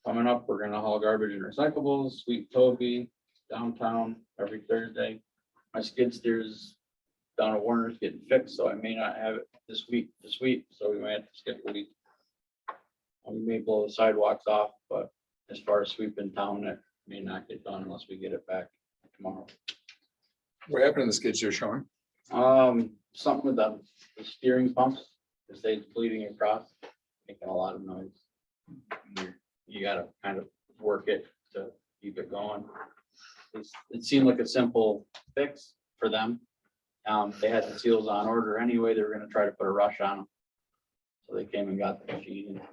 Coming up, we're gonna haul garbage and recyclables, sweep Toby, downtown every Thursday. My skid steers down at Warner's getting fixed, so I may not have it this week to sweep, so we might have to skip a week. We may blow the sidewalks off, but as far as sweeping town, it may not get done unless we get it back tomorrow. What happened to the skid steer, Sean? Something with the steering pumps, because they're bleeding across, making a lot of noise. You gotta kind of work it to keep it going. It seemed like a simple fix for them. They had the seals on order anyway. They were gonna try to put a rush on them. So they came and got the machine. And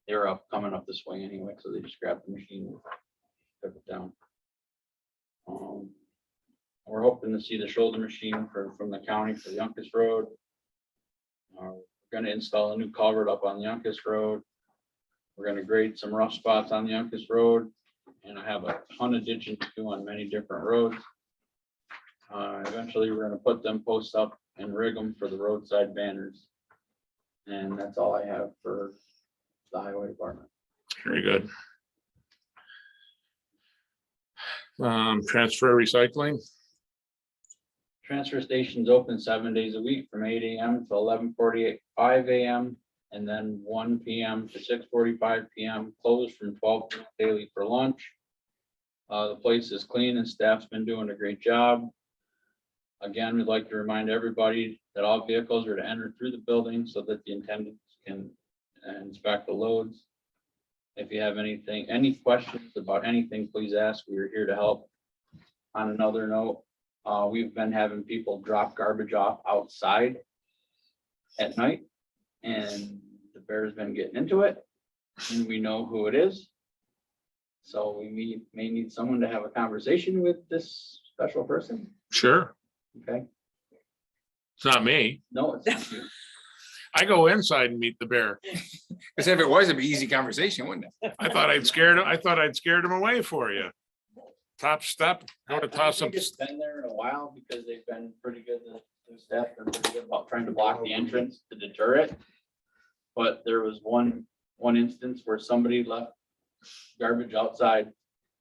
they were coming up the swing anyway, so they just grabbed the machine and took it down. We're hoping to see the shoulder machine from the county for the Uncas Road. We're gonna install a new culvert up on the Uncas Road. We're gonna grade some rough spots on the Uncas Road, and I have a ton of ditching to do on many different roads. Eventually, we're gonna put them posts up and rig them for the roadside banners. And that's all I have for the highway department. Very good. Transfer recycling. Transfer station's open 7 days a week from 8 AM to 11:45 AM. And then 1 PM to 6:45 PM, closed from 12 daily for lunch. The place is clean and staff's been doing a great job. Again, we'd like to remind everybody that all vehicles are to enter through the building so that the attendants can inspect the loads. If you have anything, any questions about anything, please ask. We are here to help. On another note, we've been having people drop garbage off outside at night, and the bear's been getting into it, and we know who it is. So we may need someone to have a conversation with this special person. Sure. Okay, It's not me. no, it's not you. I go inside and meet the bear. Because if it was, it'd be easy conversation, wouldn't it? I thought I'd scared him away for you. Top step, go to toss I up. think it's been there in a while because they've been pretty good, the new staff are pretty good about trying to block the entrance to deter it. But there was one instance where somebody left garbage outside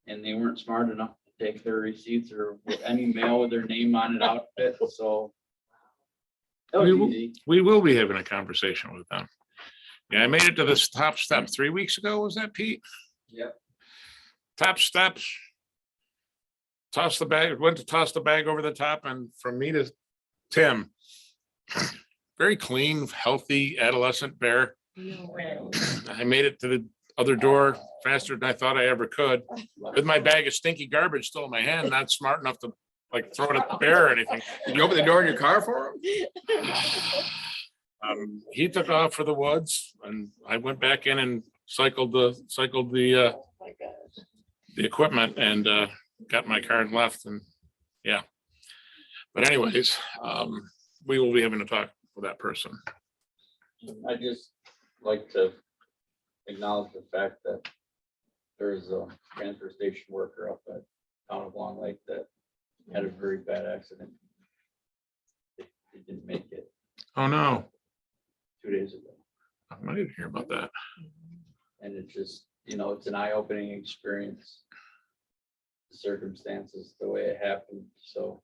and they weren't smart enough to take their receipts or any mail with their name on it out of it, so. That was easy. We will be having a conversation with them. Yeah, I made it to this top step 3 weeks ago. Was that Pete? Yep. Top steps. Toss the bag, went to toss the bag over the top, and from me to Tim. Very clean, healthy adolescent bear. I made it to the other door faster than I thought I ever could, with my bag of stinky garbage still in my hand, not smart enough to like throw it at the bear or anything. Did you open the door in your car for him? He took off for the woods, and I went back in and cycled the equipment and got my car and left, and yeah. But anyways, we will be having to talk with that person. I just like to acknowledge the fact that there's a transfer station worker up at town of Long Lake that had a very bad accident. It didn't make it Oh, no, 2 days ago. I didn't hear about that. And it just, it's an eye-opening experience. The circumstances, the way it happened, so.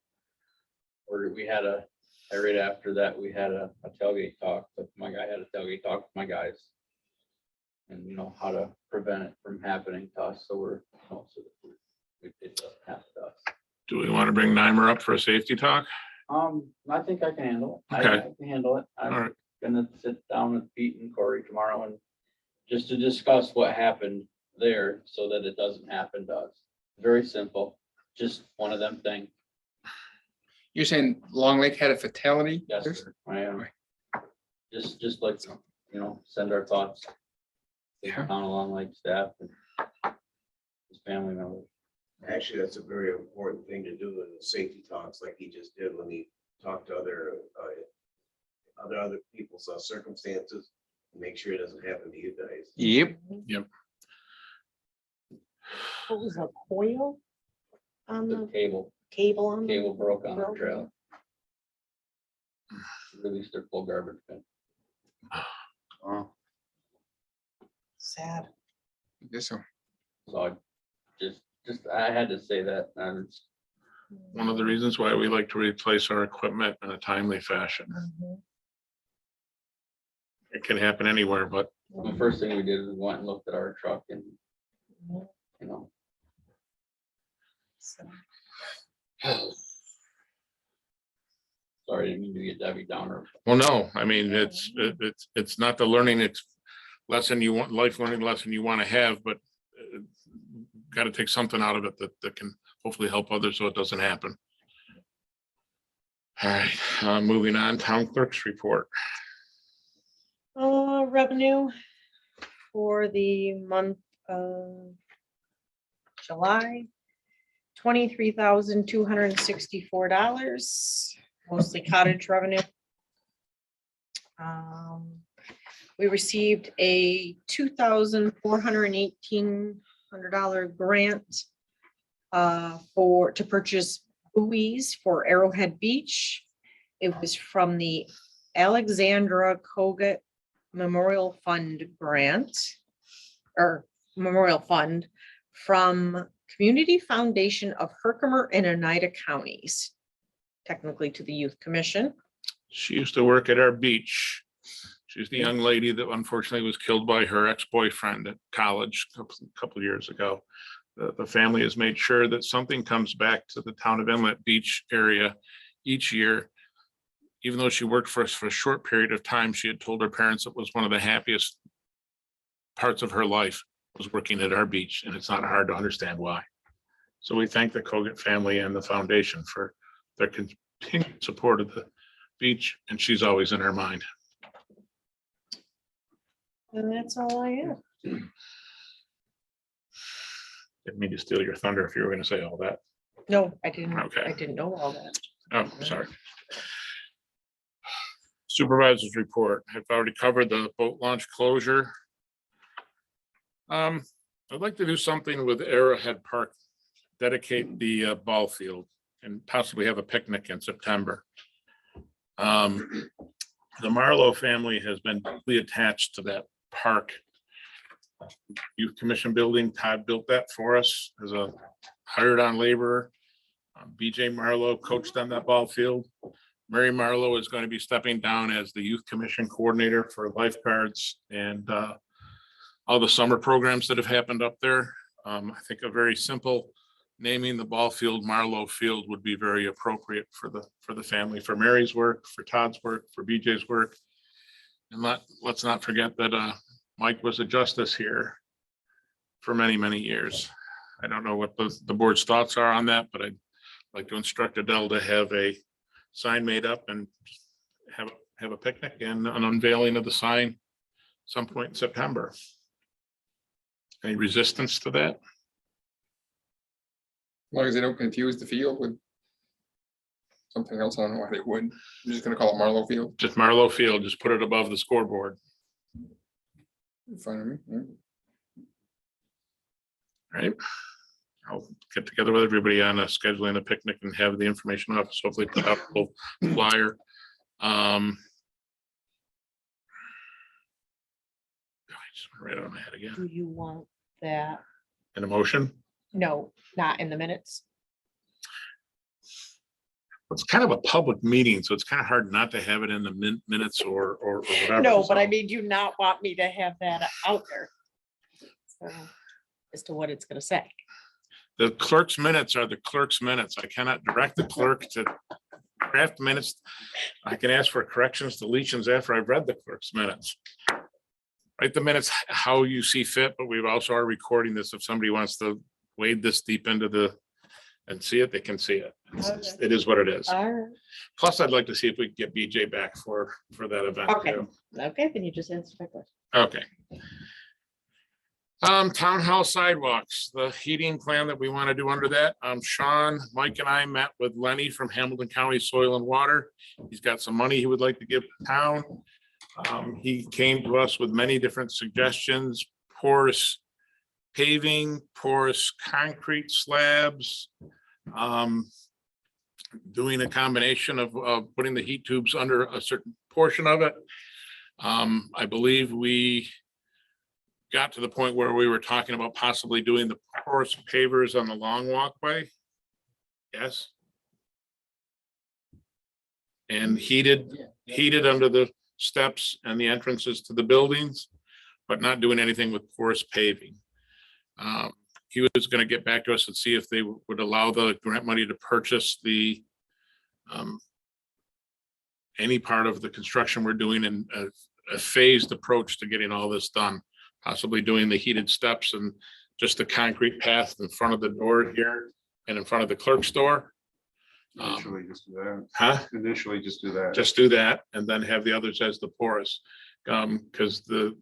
Right after that, we had a tailgate talk, but my guy had a tailgate talk with my guys. And how to prevent it from happening to us, so it doesn't happen to us. Do we want to bring Nimer up for a safety talk? I think I can handle it. Okay. I can handle it. All I'm right, gonna sit down with Pete and Corey tomorrow and just to discuss what happened there so that it doesn't happen to us. Very simple, just one of them things. You're saying Long Lake had a fatality? Yes, sir. I am. Just like, send our thoughts. to the Yeah. Town of Long Lake staff and his family members. Actually, that's a very important thing to do in the safety talks like he just did when he talked to other people's circumstances. Make sure it doesn't happen to you guys. Yep. What was a coil on The the cable cable on? the- Cable broke on the broke? trail. Released their full garbage bin. Oh, Sad. I guess so. So I had to say that. one of the reasons why we like to replace our equipment in a timely fashion. Mhm. It can happen anywhere, but The first thing we did was went and looked at our truck and, So, sorry, I didn't mean to be a Debbie Downer. well, no, I mean, it's not the life learning lesson you want to have, but got to take something out of it that can hopefully help others so it doesn't happen. All right, moving on, town clerk's report. revenue for the month of July, $23,264, mostly cottage revenue. we received a $2,418 grant to purchase buoys for Arrowhead Beach. It was from the Alexandra Kogut Memorial Fund grant or Memorial Fund from Community Foundation of Herkimer and Oneida Counties, technically to the Youth Commission. She used to work at our beach. She's the young lady that unfortunately was killed by her ex-boyfriend at college a couple of years ago. The family has made sure that something comes back to the town of Inlet Beach area each year. Even though she worked for us for a short period of time, she had told her parents it was one of the happiest parts of her life was working at our beach, and it's not hard to understand why. So we thank the Kogut family and the foundation for their continued support of the beach, and she's always in our mind. And that's all I have. Didn't mean to steal your thunder if you were going to say all that. No, I didn't. Okay. I didn't know all that. Oh, sorry. Supervisor's report. I've already covered the boat launch closure. I'd like to do something with Arrowhead Park, dedicate the ball field and possibly have a picnic in September. The Marlowe family has been deeply attached to that park. Youth Commission building, Todd built that for us as a hired on laborer. BJ Marlowe coached on that ball field. Mary Marlowe is going to be stepping down as the Youth Commission coordinator for lifeguards and all the summer programs that have happened up there. I think a very simple naming the ball field Marlowe Field would be very appropriate for the family, for Mary's work, for Todd's work, for BJ's work. And let's not forget that Mike was a justice here for many, many years. I don't know what the board's thoughts are on that, but I'd like to instruct Adele to have a sign made up and have a picnic and an unveiling of the sign some point in September. Any resistance to that? As long as they don't confuse the field with something else, I don't know why they would. I'm just gonna call it Marlowe Field. Just Marlowe Field, just put it above the scoreboard. Fine with me. Yeah. Right. I'll get together with everybody on scheduling a picnic and have the information office hopefully put up a flyer. Right on my head Do again. you want that? An emotion. No, not in the minutes. It's kind of a public meeting, so it's kind of hard not to have it in the minutes or whatever. No, but I So, mean, do you not want me to have that out there? So, as to what it's gonna say. the clerk's minutes are the clerk's minutes. I cannot direct the clerk to draft minutes. I can ask for corrections, deletions after I've read the clerk's minutes. Write the minutes how you see fit, but we also are recording this. If somebody wants to wade this deep into and see it, they can see it. It is what it is. All right. Plus, I'd like to see if we can get BJ back for that event Okay. too. Okay, then you just answered my question. Okay. Town hall sidewalks, the heating plan that we want to do under that. Sean, Mike and I met with Lenny from Hamilton County Soil and Water. He's got some money he would like to give to town. He came to us with many different suggestions, porous paving, porous concrete slabs. Doing a combination of putting the heat tubes under a certain portion of it. I believe we got to the point where we were talking about possibly doing the porous pavers on the long walkway. Yes. And heated under the steps and the entrances to the buildings, but not doing anything with porous paving. He was going to get back to us and see if they would allow the grant money to purchase the any part of the construction we're doing in a phased approach to getting all this done. Possibly doing the heated steps and just the concrete path in front of the door here and in front of the clerk's door. Initially, just do that. Huh? Initially, just do that. Just do that and then have the others as the porous. Because the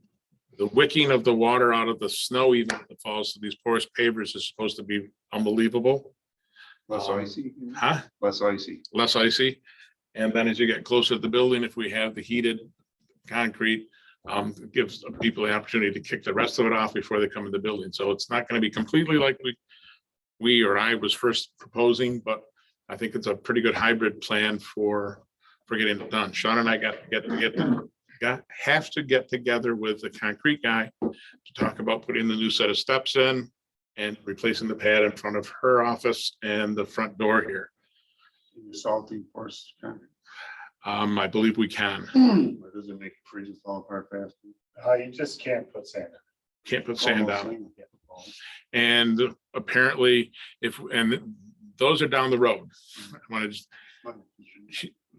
wicking of the water out of the snow even that falls to these porous pavers is supposed to be unbelievable. Less icy. Huh? Less icy. Less icy. And then as you get closer to the building, if we have the heated concrete, Gives people the opportunity to kick the rest of it off before they come in the building. So it's not going to be completely like we or I was first proposing, but I think it's a pretty good hybrid plan for getting it done. Sean and I have to get together with the concrete guy to talk about putting the new set of steps in and replacing the pad in front of her office and the front door here. Salting force. I believe we can. It doesn't make it freeze and fall apart fast. You just can't put sand in. Can't put sand down. And apparently and those are down the road. I want to just,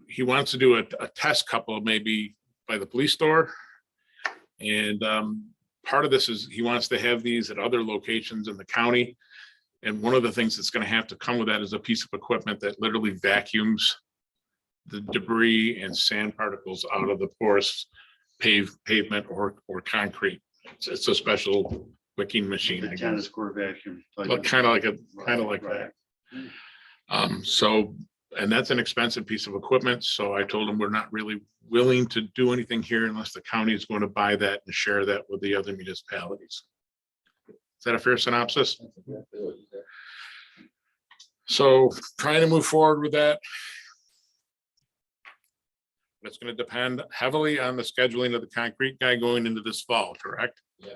he wants to do a test couple maybe by the police store. And part of this is he wants to have these at other locations in the county. And one of the things that's going to have to come with that is a piece of equipment that literally vacuums the debris and sand particles out of the porous pavement or concrete. It's a special wicking machine. The tennis court vacuum. Kind of like that. So, and that's an expensive piece of equipment. So I told him we're not really willing to do anything here unless the county is going to buy that and share that with the other municipalities. Is that a fair synopsis? So trying to move forward with that. It's going to depend heavily on the scheduling of the concrete guy going into this fall, correct? Yeah.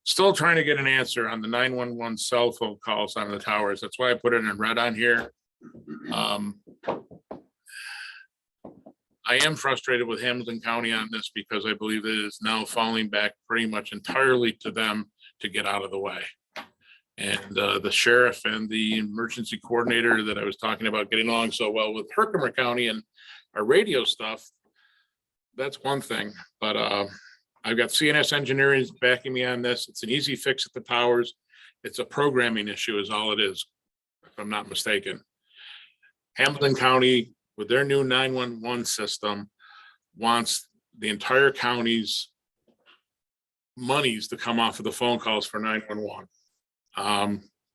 Still trying to get an answer on the 911 cell phone calls on the towers. That's why I put it in red on here. I am frustrated with Hamilton County on this because I believe it is now falling back pretty much entirely to them to get out of the way. And the sheriff and the emergency coordinator that I was talking about getting along so well with Herkimer County and our radio stuff, that's one thing. But I've got CNS Engineering backing me on this. It's an easy fix at the towers. It's a programming issue is all it is, if I'm not mistaken. Hamilton County, with their new 911 system, wants the entire county's monies to come off of the phone calls for 911.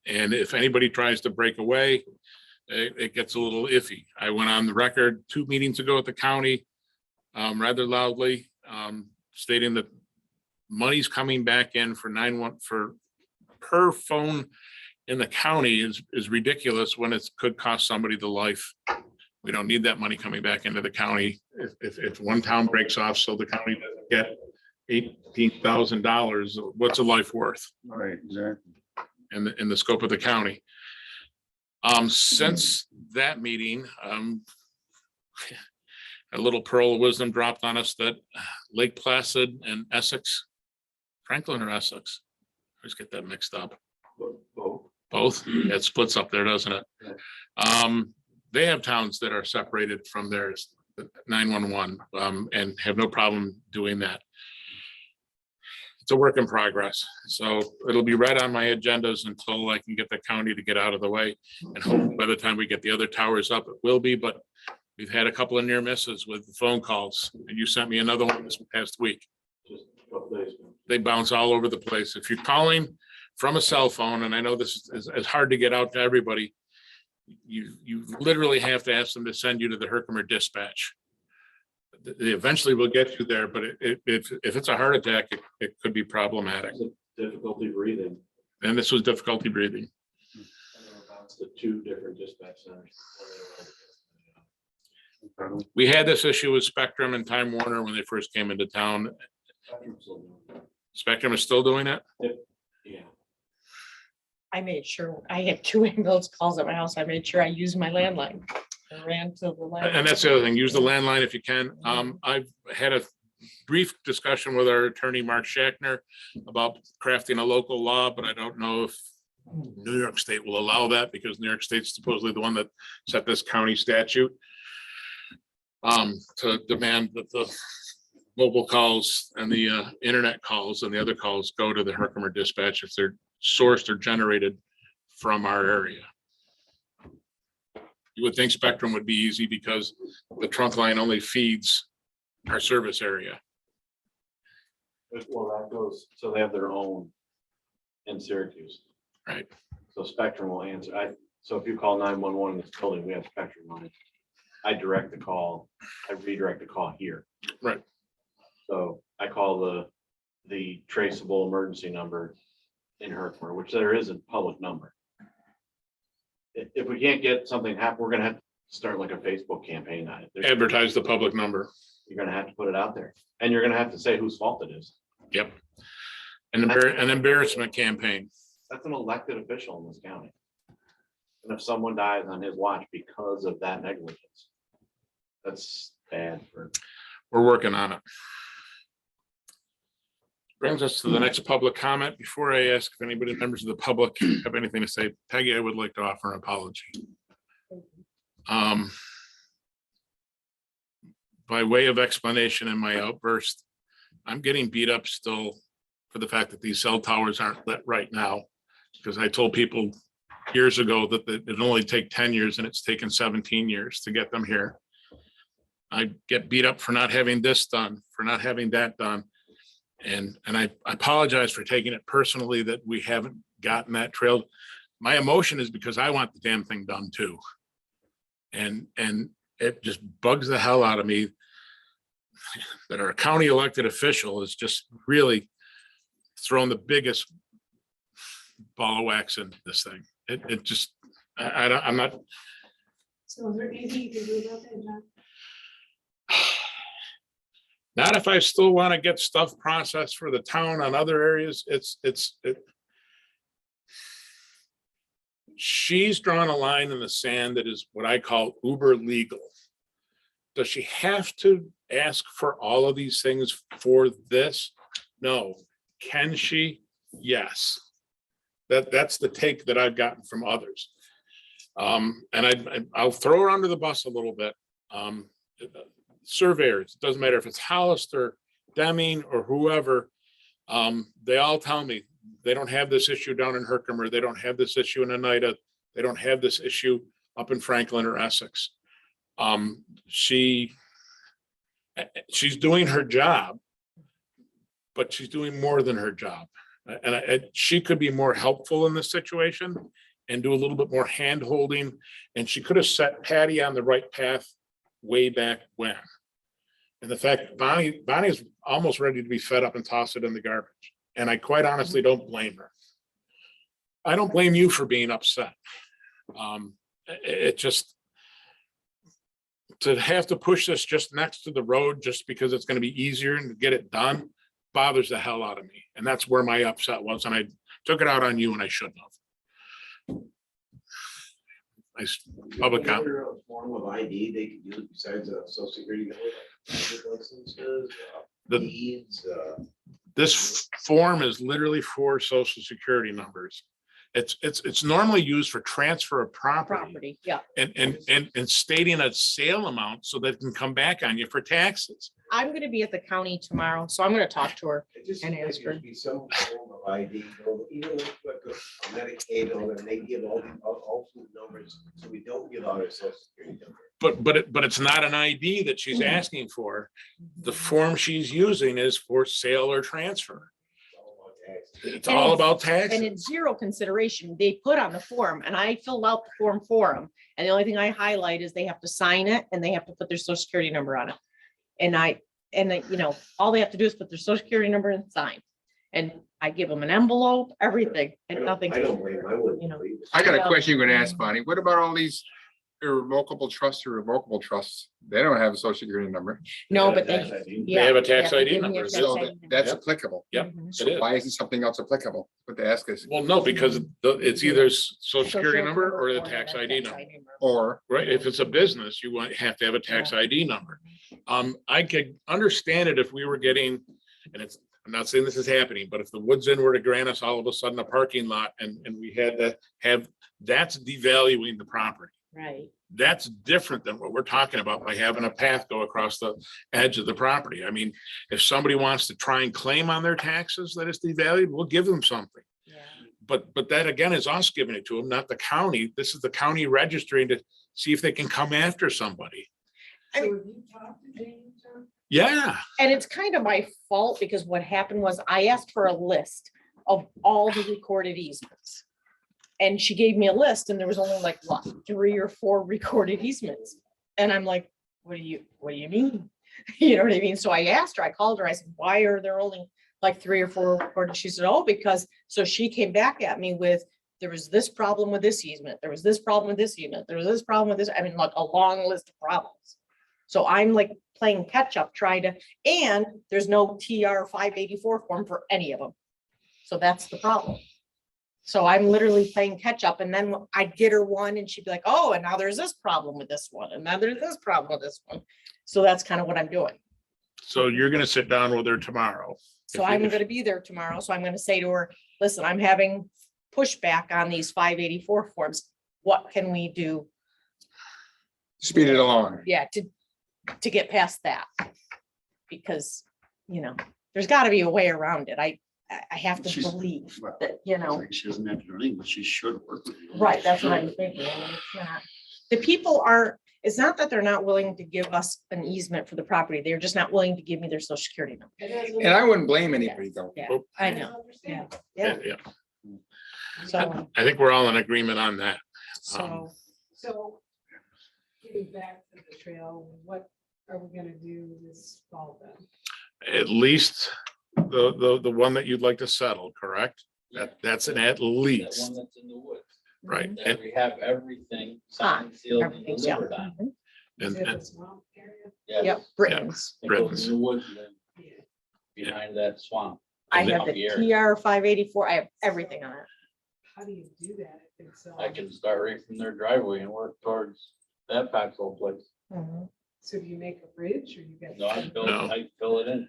And if anybody tries to break away, it gets a little iffy. I went on the record 2 meetings ago at the county rather loudly, stating that money's coming back in for 911 for per phone in the county is ridiculous when it could cost somebody the life. We don't need that money coming back into the county. If one town breaks off, so the county doesn't get $18,000, what's a life worth? Right, exactly. In the scope of the county. Since that meeting, a little pearl of wisdom dropped on us that Lake Placid and Essex, Franklin or Essex, I always get that mixed up. Both? It splits up there, doesn't it? They have towns that are separated from theirs, 911, and have no problem doing that. It's a work in progress. So it'll be right on my agendas until I can get the county to get out of the way. And hope by the time we get the other towers up, it will be, but we've had a couple of near misses with the phone calls. And you sent me another one this past week. Just a couple days ago. They bounce all over the place. If you're calling from a cell phone, and I know this is hard to get out to everybody, you literally have to ask them to send you to the Herkimer dispatch. They eventually will get you there, but if it's a heart attack, it could be problematic. Difficulty breathing. And this was difficulty breathing. It's the 2 different dispatch centers. We had this issue with Spectrum and Time Warner when they first came into town. Spectrum is still doing it? Yeah. I made sure, I had 2 ambulance calls at my house. I made sure I used my landline. I ran to the landline. And that's the other thing, use the landline if you can. I've had a brief discussion with our attorney, Mark Shackner, about crafting a local law, but I don't know if New York State will allow that because New York State's supposedly the one that set this county statute to demand that the mobile calls and the internet calls and the other calls go to the Herkimer dispatch if they're sourced or generated from our area. You would think Spectrum would be easy because the trunk line only feeds our service area. Well, that goes, so they have their own in Syracuse. Right. So Spectrum will answer. So if you call 911 in this building, we have Spectrum on it. I direct the call, I redirect the call here. Right. So I call the traceable emergency number in Herkimer, which there is a public number. If we can't get something happen, we're gonna have to start like a Facebook campaign on it. Advertise the public number. You're gonna have to put it out there, and you're gonna have to say whose fault it is. Yep. An embarrassment campaign. That's an elected official in this county. And if someone dies on his watch because of that negligence, that's bad for. We're working on it. Brings us to the next public comment. Before I ask if anybody, members of the public have anything to say, Peggy, I would like to offer an apology. By way of explanation in my outburst, I'm getting beat up still for the fact that these cell towers aren't lit right now. Because I told people years ago that it'd only take 10 years and it's taken 17 years to get them here. I get beat up for not having this done, for not having that done. And I apologize for taking it personally that we haven't gotten that trail. My emotion is because I want the damn thing done too. And it just bugs the hell out of me that our county elected official is just really throwing the biggest ball of wax in this thing. It just, I'm not. So is there anything you can do about that, John? Not if I still want to get stuff processed for the town on other areas. She's drawn a line in the sand that is what I call uber legal. Does she have to ask for all of these things for this? No. Can she? Yes. That's the take that I've gotten from others. And I'll throw her under the bus a little bit. Surveyors, it doesn't matter if it's Hollister, Deming, or whoever, they all tell me they don't have this issue down in Herkimer. They don't have this issue in Oneida. They don't have this issue up in Franklin or Essex. She's doing her job, but she's doing more than her job. And she could be more helpful in this situation and do a little bit more hand holding. And she could have set Patty on the right path way back when. And the fact that Bonnie's almost ready to be fed up and toss it in the garbage. And I quite honestly don't blame her. I don't blame you for being upset. It just, to have to push this just next to the road just because it's going to be easier and to get it done bothers the hell out of me. And that's where my upset was. And I took it out on you and I shouldn't have. Nice public comment. Is there a form of ID they could use besides a social security number, like driver's licenses, deeds, This form is literally for social security numbers. It's normally used for transfer of property Yeah. and stating a sale amount so that it can come back on you for taxes. I'm gonna be at the county tomorrow, so I'm gonna talk to her. it just And seems like ask there her. should be some form of ID, you know, even like a Medicaid, and they give all the ultimate numbers, so we don't give out our social security number. But it's not an ID that she's asking for. The form she's using is for sale or transfer. It's all about taxes. It's all about And taxes. it's zero consideration. They put on the form and I filled out the form for them. And the only thing I highlight is they have to sign it and they have to put their social security number on it. And you know, all they have to do is put their social security number and sign. And I give them an envelope, everything, and nothing. I don't blame, I wouldn't. You know. believe it. I got a question you're gonna ask, Bonnie. What about all these irrevocable trusts or revocable trusts? They don't have a social security number. No, but Tax they. ID. Yeah, have a tax they ID give me a number, tax So ID that's Yep. applicable. Yep. Mhm. So It is. why isn't something else applicable? What they ask us, Well, no, because it's either social security number or the tax ID number. or Right, if it's a business, you have to have a tax ID number. I could understand it if we were getting, and I'm not saying this is happening, but if the Woods Inn were to grant us all of a sudden a parking lot and we had to have, that's devaluing the property. Right. That's different than what we're talking about by having a path go across the edge of the property. I mean, if somebody wants to try and claim on their taxes that it's devalued, we'll give them something. Yeah. But that again is us giving it to them, not the county. This is the county registering to see if they can come after somebody. I mean- So have you talked to Jane, John? Yeah, And it's kind of my fault because what happened was I asked for a list of all the recorded easements. And she gave me a list and there was only like what, 3 or 4 recorded easements. And I'm like, what do you mean? You know what I mean? So I asked her, I called her, I said, why are there only like 3 or 4 recorded? She said, oh, because, so she came back at me with, there was this problem with this easement, there was this problem with this unit, there was this problem with this, I mean, like a long list of problems. So I'm like playing catch up, trying to, and there's no TR 584 form for any of them. So that's the problem. So I'm literally playing catch up, and then I'd get her one and she'd be like, oh, and now there's this problem with this one, and now there's this problem with this one. So that's kind of what I'm doing. So you're gonna sit down with her tomorrow. So If- I'm if- gonna be there tomorrow, so I'm gonna say to her, listen, I'm having pushback on these 584 forms. What can we do? Speed it along. Yeah, to get past that. Because, you know, there's gotta be a way around it. I have to She's- believe well, that, you know. Like she doesn't have to do anything, but she should work with you. Right, that's what Should. I'm thinking. I mean, it's not, the people are, it's not that they're not willing to give us an easement for the property. They're just not willing to give me their social security number. And I wouldn't blame anybody though. Yeah, Oh. I know. Yeah, yeah. Yeah, So, I think we're all in agreement on that. so, So getting back to the trail, what are we gonna do this fall then? At least the one that you'd like to settle, correct? That's an at That least, one that's in the woods. right? That And, we have everything Ah, signed, sealed, and everything's, yeah. delivered on. Mhm. Is it and the swamp area? Yeah. Yep, Britton's. It goes in the woods and then Yeah. behind that swamp. I And have the TR 584. I have everything on it. How do you do that if it's? I can start right from their driveway and work towards that Pax old place. Mhm. So do you make a bridge or you got? No, No. I fill it in.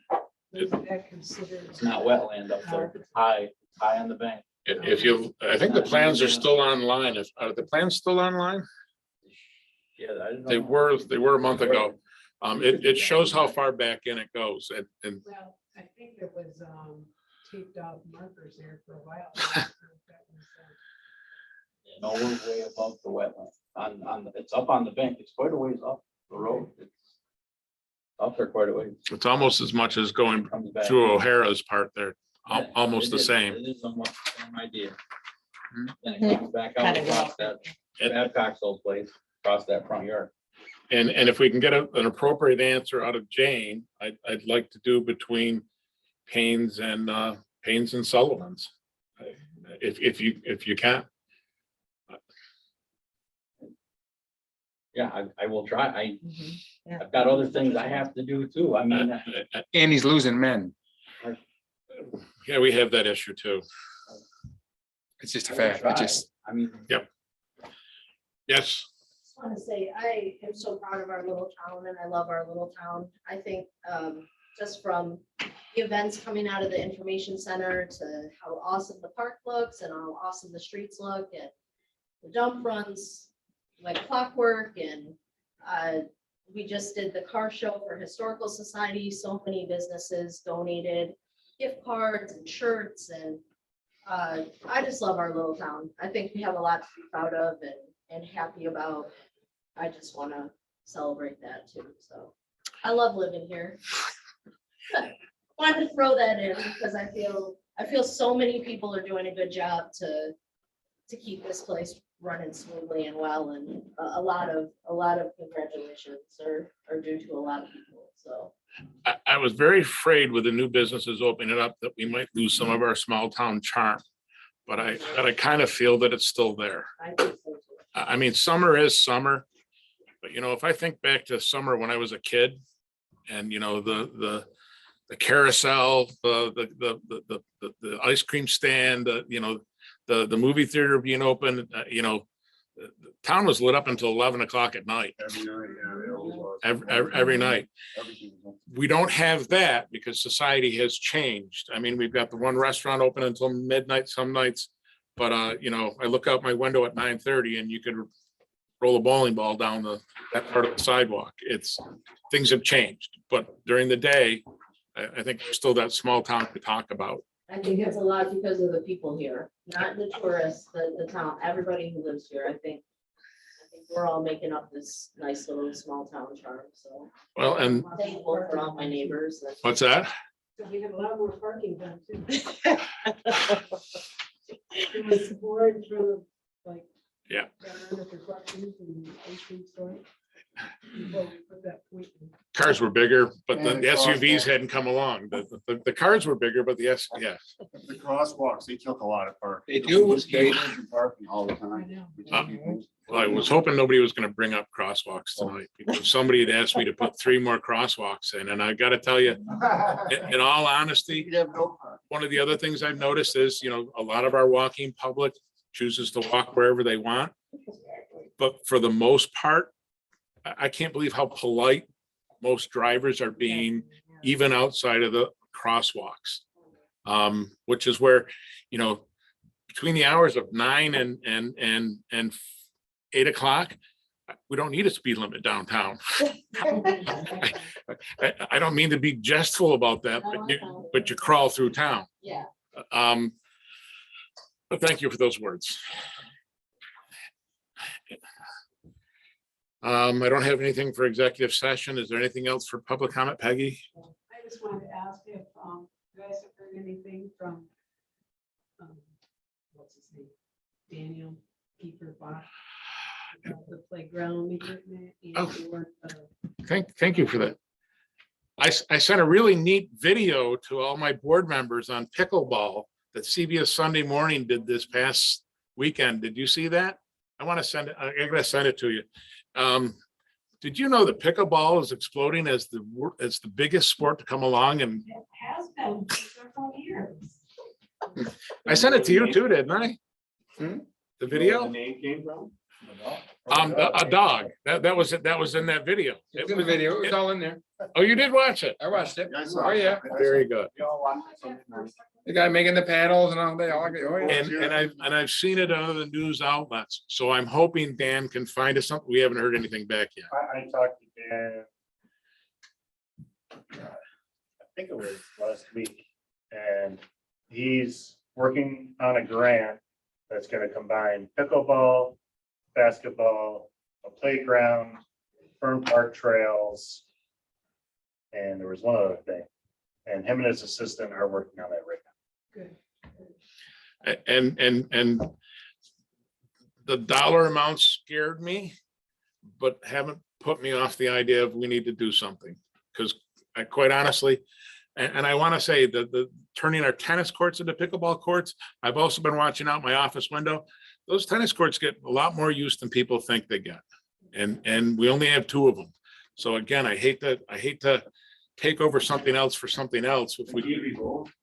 Is that considered? It's not wetland up there. It's high on the bank. if you, I think the plans are still online. Are the plans still online? Yeah, I didn't know. They were a month ago. It shows how far back in it goes and Well, I think there was, taped off markers there for a while. No, we're way above the wetland. It's up on the bank. It's quite a ways up the road. It's up there quite a ways it's almost as much as going from the back. through O'Hara's part there. Yeah, Almost it the is- same. It is somewhat the same idea. Hmm. Then it comes back out Kind of across that, Babcock's old place, across that front yard. And if we can get an appropriate answer out of Jane, I'd like to do between Paynes and Sullivan's. If you can. Yeah, I will try. Mhm. Yeah. I've got other things I have to do too. I mean, And he's losing men. Yeah, we have that issue too. It's just a I will fact. try. It just, I mean, Yes, just want to say, I am so proud of our little town and I love our little town. I think just from the events coming out of the information center to how awesome the park looks and how awesome the streets look and the dump runs like clockwork and we just did the car show for Historical Society. So many businesses donated gift cards and shirts and I just love our little town. I think we have a lot to be proud of and happy about. I just want to celebrate that too. So I love living here. Wanted to throw that in because I feel so many people are doing a good job to keep this place running smoothly and well. And a lot of congratulations are due to a lot of people. So I was very afraid with the new businesses opening up that we might lose some of our small town charm. But I kind of feel that it's still there. I think so too. I mean, summer is summer. But you know, if I think back to summer when I was a kid and you know, the carousel, the ice cream stand, you know, the movie theater being open, you know, the town was lit up until 11 o'clock at night, Every night, yeah, it always was. every night. Everything was on. We don't have that because society has changed. I mean, we've got the one restaurant open until midnight some nights. But you know, I look out my window at 9:30 and you could roll a bowling ball down that part of the sidewalk. Things have changed, but during the day, I think there's still that small town to talk about. I think it's a lot because of the people here, not the tourists, the town, everybody who lives here. I think we're all making up this nice little small town charm. So Well, and I'm thankful for all my neighbors. what's that? So we have a lot more parking done too. It was more in front of like. Yeah. down under for questions and ice cream store. before we put that point in. Cars were bigger, but the And the SUVs crosswalk. hadn't come along. The cars were bigger, but yeah. The crosswalks, they took a lot of park. They do, they, Parking all the I time. know. Well, I was hoping nobody was gonna bring up crosswalks tonight, because somebody had asked me to put 3 more crosswalks in, and I gotta tell you, in all honesty, You'd have no park. one of the other things I've noticed is, a lot of our walking public chooses to walk wherever they want. But for the most part, I can't believe how polite most drivers are being, even outside of the crosswalks. Which is where, between the hours of 9 and 8 o'clock, we don't need a speed limit downtown. I don't mean to be jestful about that, but you crawl through town. Yeah. But thank you for those words. I don't have anything for executive session. Is there anything else for public comment, Peggy? I just wanted to ask if, you guys have heard anything from, what's his name? Daniel Keeper Bach. About the playground equipment Oh. and/or, Thank you for that. I sent a really neat video to all my board members on pickleball that CBS Sunday Morning did this past weekend. Did you see that? I want to send it, I'm gonna send it to you. Did you know that pickleball is exploding as the biggest sport to come along? And it has been for several years. I sent it to you too, didn't I? Hmm? The video? name came from? A dog. That was in that video. it's in the video, it was all in there. Oh, you did watch it? I watched it. Yeah, I saw Oh, it. yeah. Very good. The guy making the paddles and all day. Oh, yeah. And I've seen it on other news outlets. So I'm hoping Dan can find us something. We haven't heard anything back yet. I talked to Dan. I think it was last week, and he's working on a grant that's gonna combine pickleball, basketball, a playground, Fern Park trails. And there was one other thing, and him and his assistant are working on that right now. Good. And the dollar amount scared me, but haven't put me off the idea of we need to do something. Because I quite honestly, and I want to say that the turning our tennis courts into pickleball courts, I've also been watching out my office window. Those tennis courts get a lot more use than people think they get. And we only have 2 of them. So again, I hate to take over something else for something else. If we,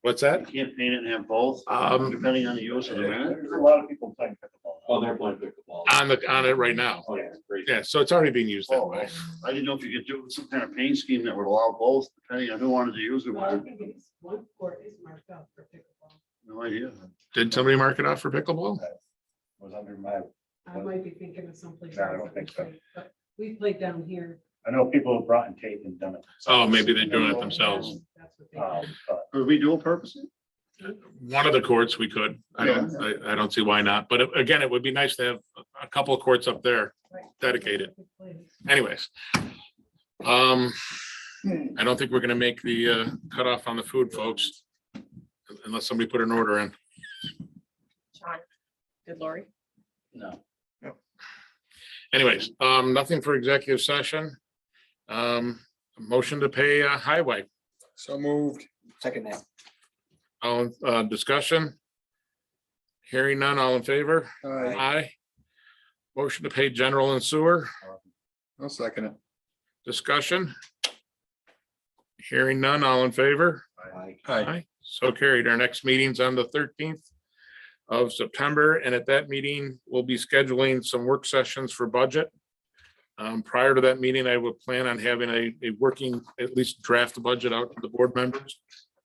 what's that? You can't paint it and have both, depending on the use of the minute. There's a lot of people playing pickleball. Oh, they're playing pickleball. On it right now. Oh, yeah, great. Yeah, so it's already being used that Oh, way. I didn't know if you could do some kind of paint scheme that would allow both, depending on who wanted to use it. Well, I think it's one court is marked out for pickleball. No idea. Did somebody mark it off for pickleball? Was under my, I might be thinking of someplace. No, I else don't that think we so. played, but We played down here. I know people have brought in tape and done it. Oh, maybe they're doing it themselves. That's what they did. But Could we dual purpose it? One of the courts we could. I don't see why not. But again, it would be nice to have a couple of courts up there dedicated. Anyways. I don't think we're gonna make the cutoff on the food, folks. Unless somebody put an order in. Sean, did Lori? No. Anyways, nothing for executive session. Motion to pay highway. So moved. Second that. All discussion. Hearing none, all in favor? Aye. Aye. Motion to pay general and sewer. I'll second it. Discussion. Hearing none, all in favor? Aye. So carried. Our next meeting's on the 13th of September, and at that meeting, we'll be scheduling some work sessions for budget. Prior to that meeting, I would plan on having a working, at least draft budget out to the board members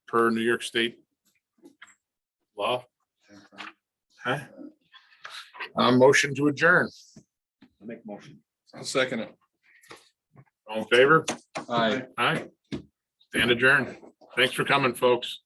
per New York State law. Huh? Motion to adjourn. Make motion. I'll second it. All in favor? Aye. Aye. Stand adjourned. Thanks for coming, folks.